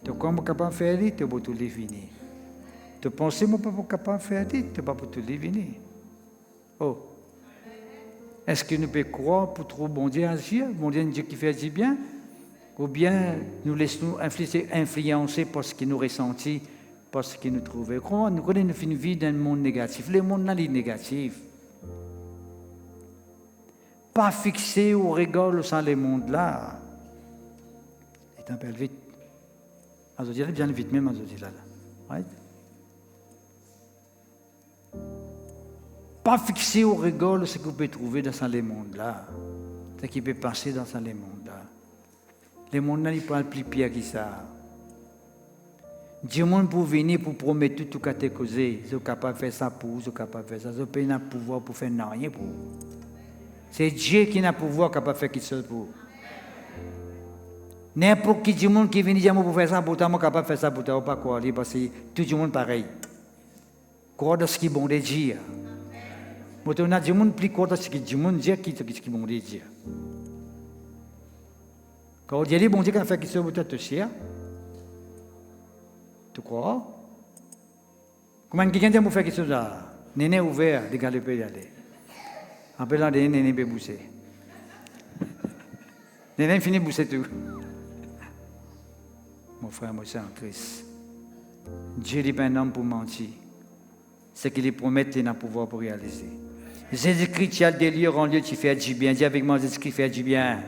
Tu es capable de faire, tu es pour tout les finir. Tu penses que tu n'es pas capable de faire, tu n'es pas pour tout les finir. Oh. Est-ce que nous pouvons croire pour trop bon Dieu agir, bon Dieu qui fait du bien? ou bien nous laissons influencer par ce qui nous ressentit, par ce qui nous trouve. Comment nous connaissons une vie dans un monde négatif? Le monde là est négatif. Pas fixé au regard sans le monde là. C'est un peu vite. Je dirais bien vite même, je dirais là. Right? Pas fixé au regard ce que vous pouvez trouver dans ce monde-là, ce qui peut passer dans ce monde-là. Le monde-là, il parle plus pire que ça. Dieu monde pour venir pour promettre tout ce que causé, ils sont capables de faire ça pour vous, ils sont capables de faire ça, ils n'ont pas le pouvoir pour faire rien pour vous. C'est Dieu qui a le pouvoir capable de faire quelque chose pour vous. N'importe qui du monde qui vient dire pour faire ça pour toi, moi capable de faire ça pour toi, pas quoi, parce que tout le monde pareil. Croire dans ce qui est bon de dire. Mais on a du monde plus croire dans ce qui est bon de dire qui est bon de dire. Quand on dit bon Dieu qui a fait quelque chose pour toi, tu sais. Tu crois? Comment quelqu'un dit pour faire quelque chose là? Néné ouvert, des galopés d'aller. Après là, néné peut bousser. Néné finit de bousser tout. Mon frère, moi, c'est en Christ. Dieu n'est pas un homme pour mentir. Ce qu'il promet, il a le pouvoir pour réaliser. Jésus-Christ, tu as le délire en lieu, tu fais du bien. Dis avec moi, Jésus-Christ fait du bien.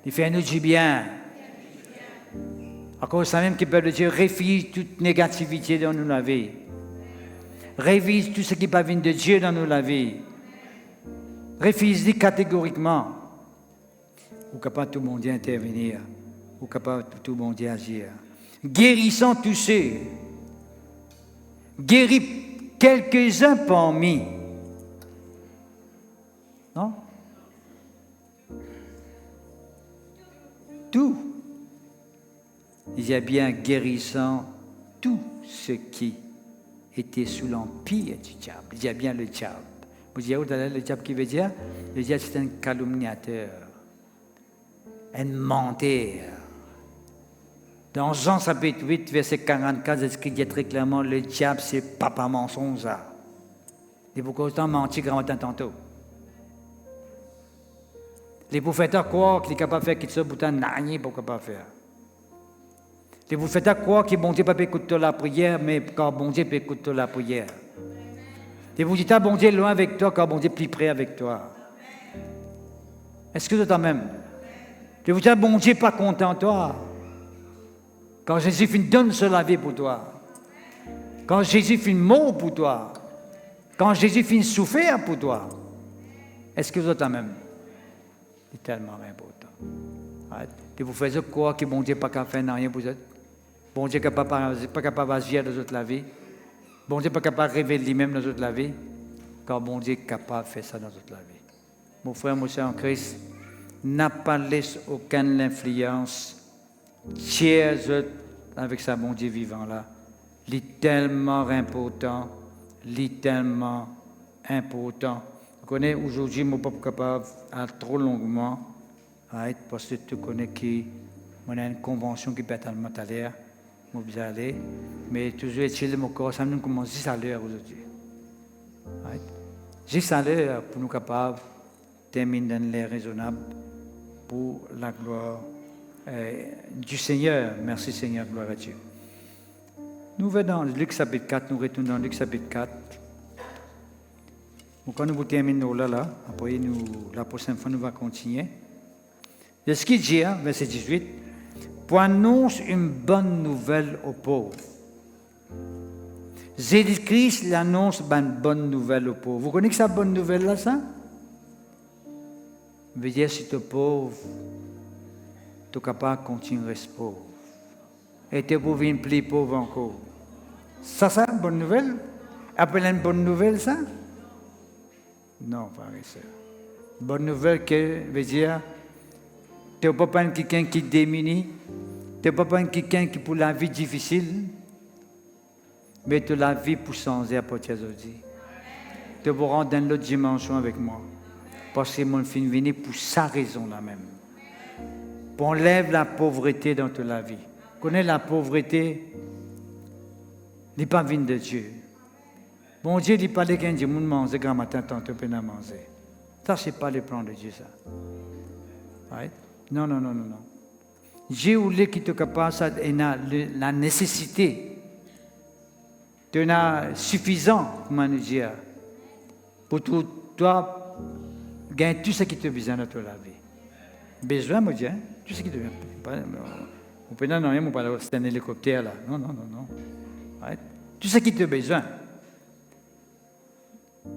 Il fait nous du bien. Encore ça même qui peut le dire, réfléchis toute négativité dans nos vies. Révise tout ce qui pas vient de Dieu dans nos vies. Réfléchis catégoriquement. Ou capable tout le monde d'intervenir. Ou capable tout le monde d'agir. Guérissant tous ceux. Guéris quelques-uns parmi. Non? Tout. Il y a bien guérissant tout ce qui était sous l'empire du diable. Il y a bien le diable. Vous dites, le diable qui veut dire? Le diable, c'est un calomniateur, un menteur. Dans Jean chapitre 8, verset 44, il dit très clairement, le diable, c'est papa mensonge. Et pourquoi autant mentir grand matin tantôt? Les prophètes croient qu'il est capable de faire quelque chose, pourtant n'a rien pour capable faire. Les prophètes croient que bon Dieu peut écouter la prière, mais quand bon Dieu peut écouter la prière. Et vous dites, bon Dieu est loin avec toi, quand bon Dieu est plus près avec toi. Est-ce que c'est même? Et vous dites, bon Dieu n'est pas content de toi. Quand Jésus finit donne la vie pour toi. Quand Jésus finit mort pour toi. Quand Jésus finit souffrir pour toi. Est-ce que vous êtes même? C'est tellement important. Et vous faites quoi que bon Dieu n'est pas capable de faire rien pour vous? Bon Dieu n'est pas capable d'agir dans toute la vie. Bon Dieu n'est pas capable de révéler lui-même dans toute la vie. Car bon Dieu est capable de faire ça dans toute la vie. Mon frère, mon soeur en Christ, n'a pas laissé aucune influence tiers avec sa bon Dieu vivant là. Il est tellement important. Il est tellement important. Vous connaissez, aujourd'hui, je ne suis pas capable à trop longuement, parce que tu connais qu'on a une convention qui peut être tellement à l'air. Je vais aller, mais toujours est-il mon corps, ça nous commence 10 à l'heure aujourd'hui. 10 à l'heure pour nous capables de terminer dans l'air raisonnable pour la gloire du Seigneur. Merci Seigneur, gloire à Dieu. Nous venons dans Luc chapitre 4, nous retournons dans Luc chapitre 4. Donc, quand nous terminons là, après la prochaine fois, nous allons continuer. De ce qu'il dit, verset 18, pour annoncer une bonne nouvelle aux pauvres. Jésus-Christ annonce une bonne nouvelle aux pauvres. Vous connaissez cette bonne nouvelle là, ça? Veut dire si tu es pauvre, tu es capable de continuer à rester pauvre. Et tu es pour venir plus pauvre encore. Ça, c'est une bonne nouvelle? Appelez une bonne nouvelle, ça? Non, frère et sœur. Bonne nouvelle que veut dire, tu n'es pas quelqu'un qui est démuni, tu n'es pas quelqu'un qui pour la vie difficile, mais tu as la vie pour changer à partir d'aujourd'hui. Tu vas rentrer dans l'autre dimension avec moi. Parce que mon film venu pour sa raison là même. Pour enlève la pauvreté dans toute la vie. Connais la pauvreté, n'est pas venu de Dieu. Bon Dieu dit pas qu'un Dieu mange grand matin tantôt peine à manger. Ça c'est pas le plan de Dieu ça. Right? Non. Dieu voulait qu'il te capable la nécessité. Tu as suffisant, comment dire, pour toi gagner tout ce qui te besoin dans ta vie. Besoin, moi, hein? Tout ce qui te besoin. On peut non, on parle c'est un hélicoptère là. Non. Ouais. Tout ce qui te besoin.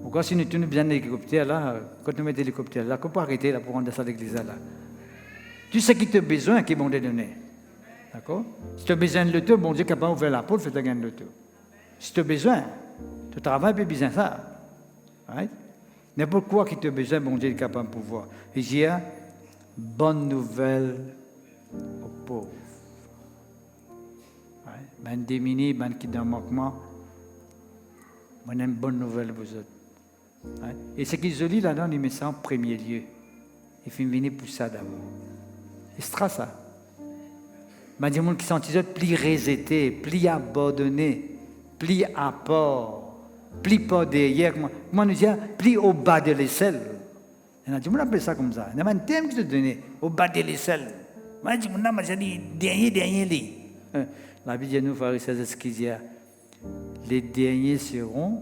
Pourquoi si nous avons besoin d'un hélicoptère là, quand nous mettons l'hélicoptère là, qu'on peut arrêter là pour rendre ça à l'église là. Tout ce qui te besoin qui vont te donner. D'accord? Si tu as besoin de l'auto, bon Dieu est capable d'ouvrir la porte, fait gagner l'auto. Si tu as besoin, tu travailles, puis besoin de ça. Right? N'importe quoi qui te besoin, bon Dieu est capable de pouvoir. Et j'ai bonne nouvelle aux pauvres. Right? Ben démunis, ben qui dans le manquement, on a une bonne nouvelle pour vous autres. Right? Et ce qu'ils ont dit là-dedans, ils mettent ça en premier lieu. Il faut venir pour ça d'abord. Et c'est ça. Ben des gens qui sont plus résétés, plus abandonnés, plus à part, plus pas derrière, comment nous dire, plus au bas de l'aisselle. Il y a des gens qui appellent ça comme ça. Il y a un thème qui te donne au bas de l'aisselle. Moi, je dis, dernier. La Bible dit, nous, pharisiens, ce qu'il dit, les derniers seront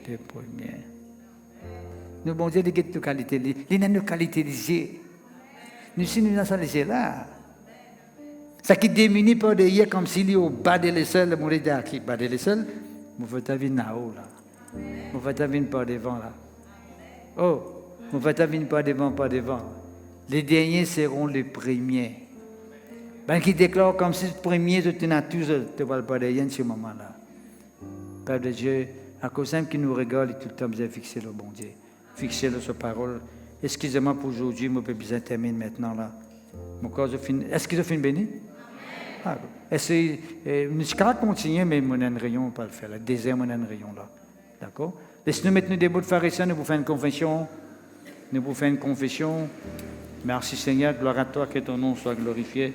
les premiers. Nous, bon Dieu, les qualités, les nos qualités liées. Nous sommes dans ça là. Ça qui démunit pas de hier comme s'il est au bas de l'aisselle, mon Dieu, qui bas de l'aisselle, vous faites ta vie là-haut là. Vous faites ta vie pas devant là. Oh, vous faites ta vie pas devant. Les derniers seront les premiers. Ben qui déclare comme si le premier tu n'as tous, tu ne parles pas de rien ce moment-là. Père de Dieu, à cause d'un qui nous régale, tout le temps vous avez fixé le bon Dieu. Fixez-le sur parole. Excusez-moi pour aujourd'hui, moi je peux terminer maintenant là. Est-ce qu'ils ont fini béni? Ah, nous allons continuer, mais mon rayon, on ne peut pas le faire. Le désert, mon rayon là. D'accord? Laissez-nous mettre nous des bouts de pharisiens, nous vous faire une confession. Merci Seigneur, gloire à toi, que ton nom soit glorifié.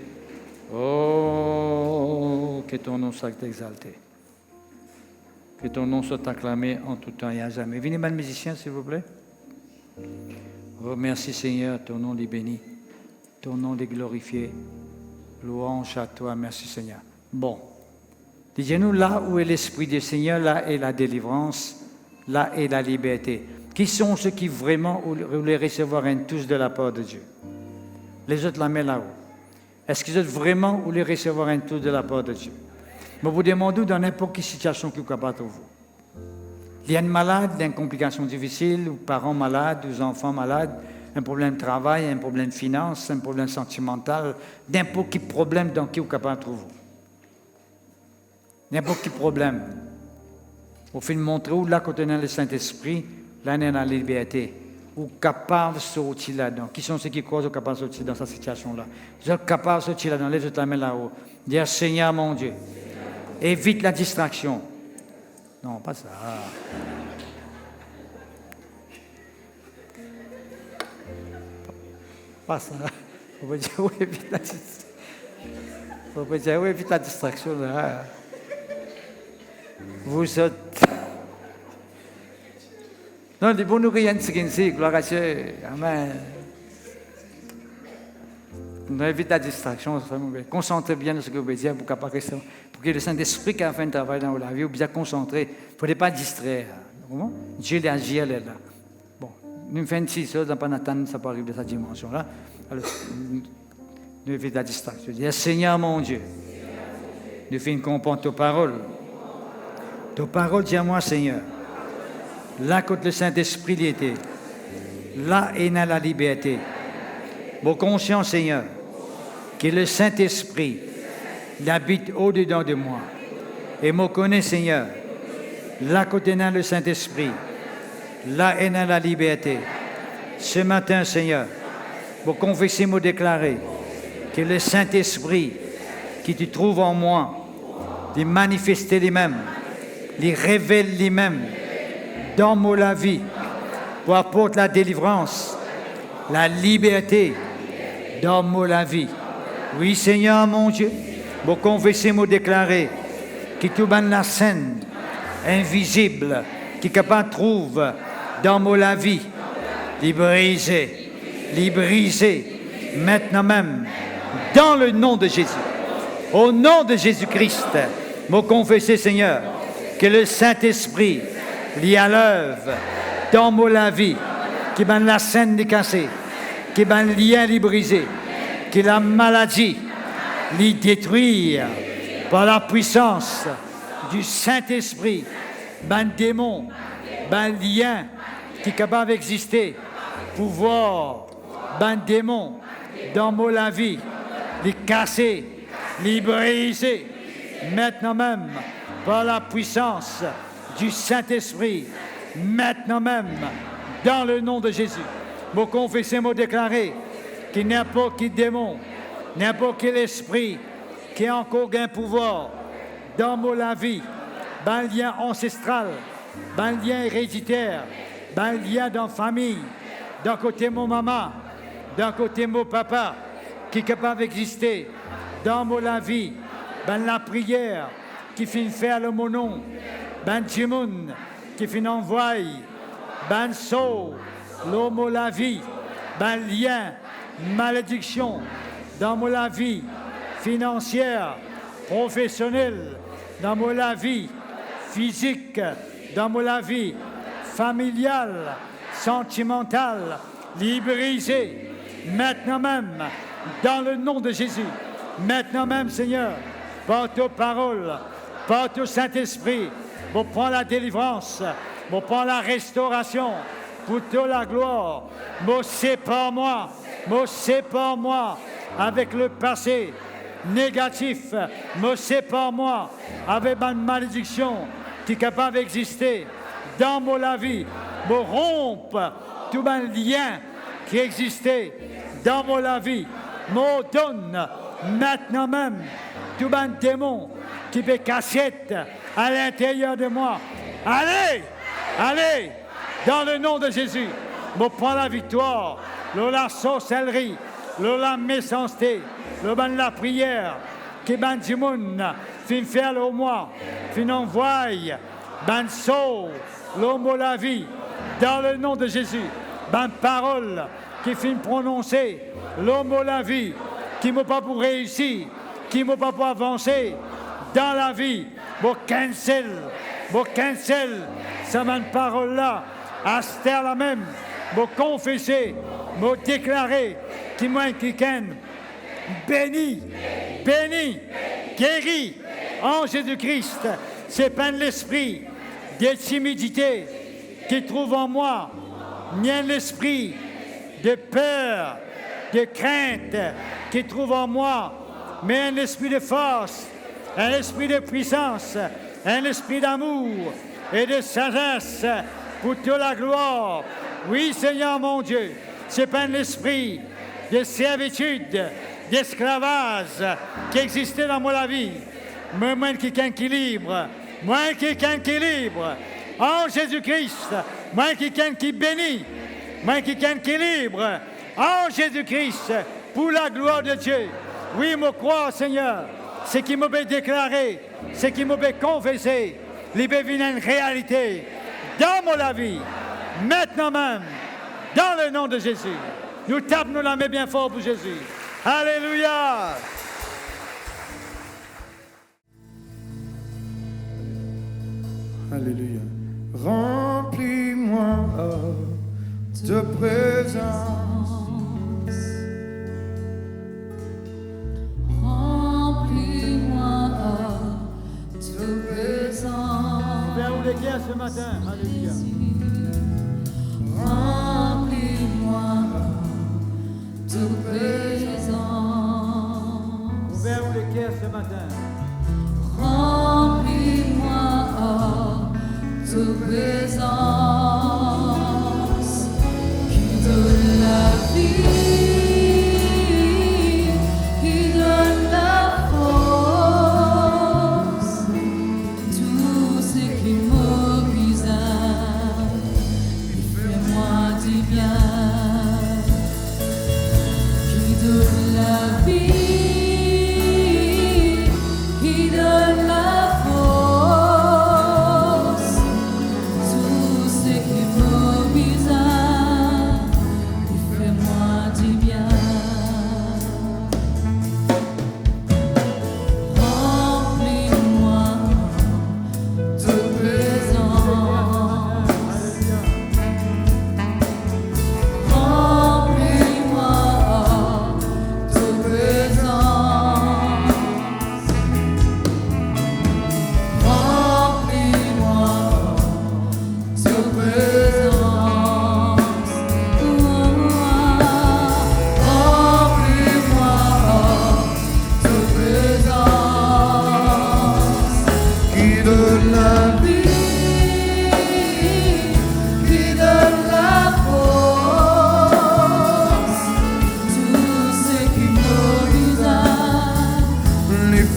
Oh, que ton nom soit exalté. Que ton nom soit acclamé en tout temps et à jamais. Venez, mal musicien, s'il vous plaît. Oh, merci Seigneur, ton nom est béni. Ton nom est glorifié. Louange à toi, merci Seigneur. Bon, disons-nous, là où est l'Esprit du Seigneur, là est la délivrance, là est la liberté. Qui sont ceux qui vraiment voulaient recevoir un tous de la part de Dieu? Les autres la mettent là-haut. Est-ce qu'ils autres vraiment voulaient recevoir un tous de la part de Dieu? Mais vous demandez dans n'importe quelle situation qui est capable de vous. Il y a une malade, une complication difficile, ou parents malades, ou enfants malades, un problème de travail, un problème de finance, un problème sentimental, n'importe quel problème dans qui vous êtes capable de trouver. N'importe quel problème. Au fin de montrer où là, quand on a le Saint-Esprit, là, on a la liberté. Ou capable de sortir là-dedans. Qui sont ceux qui causent capables de sortir dans cette situation-là? Vous êtes capables de sortir là-dedans, lève la main là-haut. Dire Seigneur mon Dieu, évite la distraction. Non, pas ça. Pas ça. On va dire oui, évite la distraction. On va dire oui, évite la distraction. Là. Vous êtes. Non, les bons nous rien de gloire à Dieu. Amen. On évite la distraction. Concentrez bien sur ce que vous dire pour que le Saint-Esprit qui a fait un travail dans la vie, vous bien concentré. Il ne faut pas distraire. Dieu agit, elle est là. Bon, nous faisons une chose, on n'a pas attendre, ça peut arriver de cette dimension-là. Alors, nous évitons la distraction. Dis, Seigneur mon Dieu, nous faisons comprendre tes paroles. Tes paroles, dis à moi, Seigneur. Là, quand le Saint-Esprit y était, là est dans la liberté. Bon conscience, Seigneur, que le Saint-Esprit habite au-dedans de moi. Et me connaît, Seigneur, là, quand est dans le Saint-Esprit, là est dans la liberté. Ce matin, Seigneur, pour confesser, me déclarer que le Saint-Esprit qui te trouve en moi, les manifester lui-même, les révèle lui-même, dans la vie, pour apporter la délivrance, la liberté dans la vie. Oui, Seigneur, mon Dieu, pour confesser, me déclarer que tout la scène invisible qui est capable de trouver dans la vie, les briser, maintenant même, dans le nom de Jésus. Au nom de Jésus-Christ, me confesser, Seigneur, que le Saint-Esprit l'y à l'œuvre dans la vie, qui va la scène décassée, qui va le lien li brisé, qui la maladie l'y détruire par la puissance du Saint-Esprit, ben démon, ben lien qui est capable d'exister, pouvoir, ben démon, dans la vie, les casser, les briser, maintenant même, par la puissance du Saint-Esprit, maintenant même, dans le nom de Jésus. Vous confessez, vous déclarez que n'importe quel démon, n'importe quel esprit qui a encore un pouvoir dans la vie, ben lien ancestral, ben lien héréditaire, ben lien dans la famille, d'un côté mon maman, d'un côté mon papa, qui est capable d'exister dans la vie, ben la prière qui finit faire le mon nom, ben Jimoun qui finit envoyer, ben so, l'homme la vie, ben lien, malédiction dans la vie financière, professionnelle, dans la vie physique, dans la vie familiale, sentimentale, libérée, maintenant même, dans le nom de Jésus, maintenant même, Seigneur, par ta parole, par ton Saint-Esprit, pour prendre la délivrance, pour prendre la restauration, pour toute la gloire. Moi, sépare-moi avec le passé négatif, me sépare-moi avec ma malédiction qui est capable d'exister dans la vie, me rompre tout un lien qui existait dans la vie, me donne maintenant même tout un démon qui fait cassette à l'intérieur de moi. Allez, dans le nom de Jésus, me prends la victoire, la sorcellerie, la méchanceté, la prière, qui ben du monde, fin faire le moi, fin envoie, ben sauve, l'homme la vie, dans le nom de Jésus, ben parole, qui fin prononcer, l'homme la vie, qui m'a pas pour réussir, qui m'a pas pour avancer, dans la vie, pour cancel, ça m'a parole là, à ce terre-là même, pour confesser, pour déclarer, qui m'a quelqu'un, béni, guéri, en Jésus-Christ, c'est pas l'esprit de timidité qui trouve en moi, ni l'esprit de peur, de crainte qui trouve en moi, mais un esprit de force, un esprit de puissance, un esprit d'amour et de sagesse pour toute la gloire. Oui, Seigneur mon Dieu, c'est pas un esprit de servitude, d'esclavage qui existait dans la vie. Mais moi, quelqu'un qui est libre, en Jésus-Christ, moi, quelqu'un qui bénit, moi, quelqu'un qui est libre, en Jésus-Christ, pour la gloire de Dieu. Oui, me crois, Seigneur, ce qui m'a déclaré, ce qui m'a confessé, il peut venir une réalité dans la vie, maintenant même, dans le nom de Jésus. Nous tapons la main bien fort pour Jésus. Alléluia! Alléluia. Remplis-moi de présence. Remplis-moi de présence. Vers où les guerres ce matin? Alléluia. Remplis-moi de présence. Vers où les guerres ce matin? Remplis-moi de présence qui donne la vie, qui donne la force, tout ce qui m'oblige, fais-moi du bien, qui donne la vie, qui donne la force, tout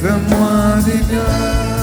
fais-moi du bien.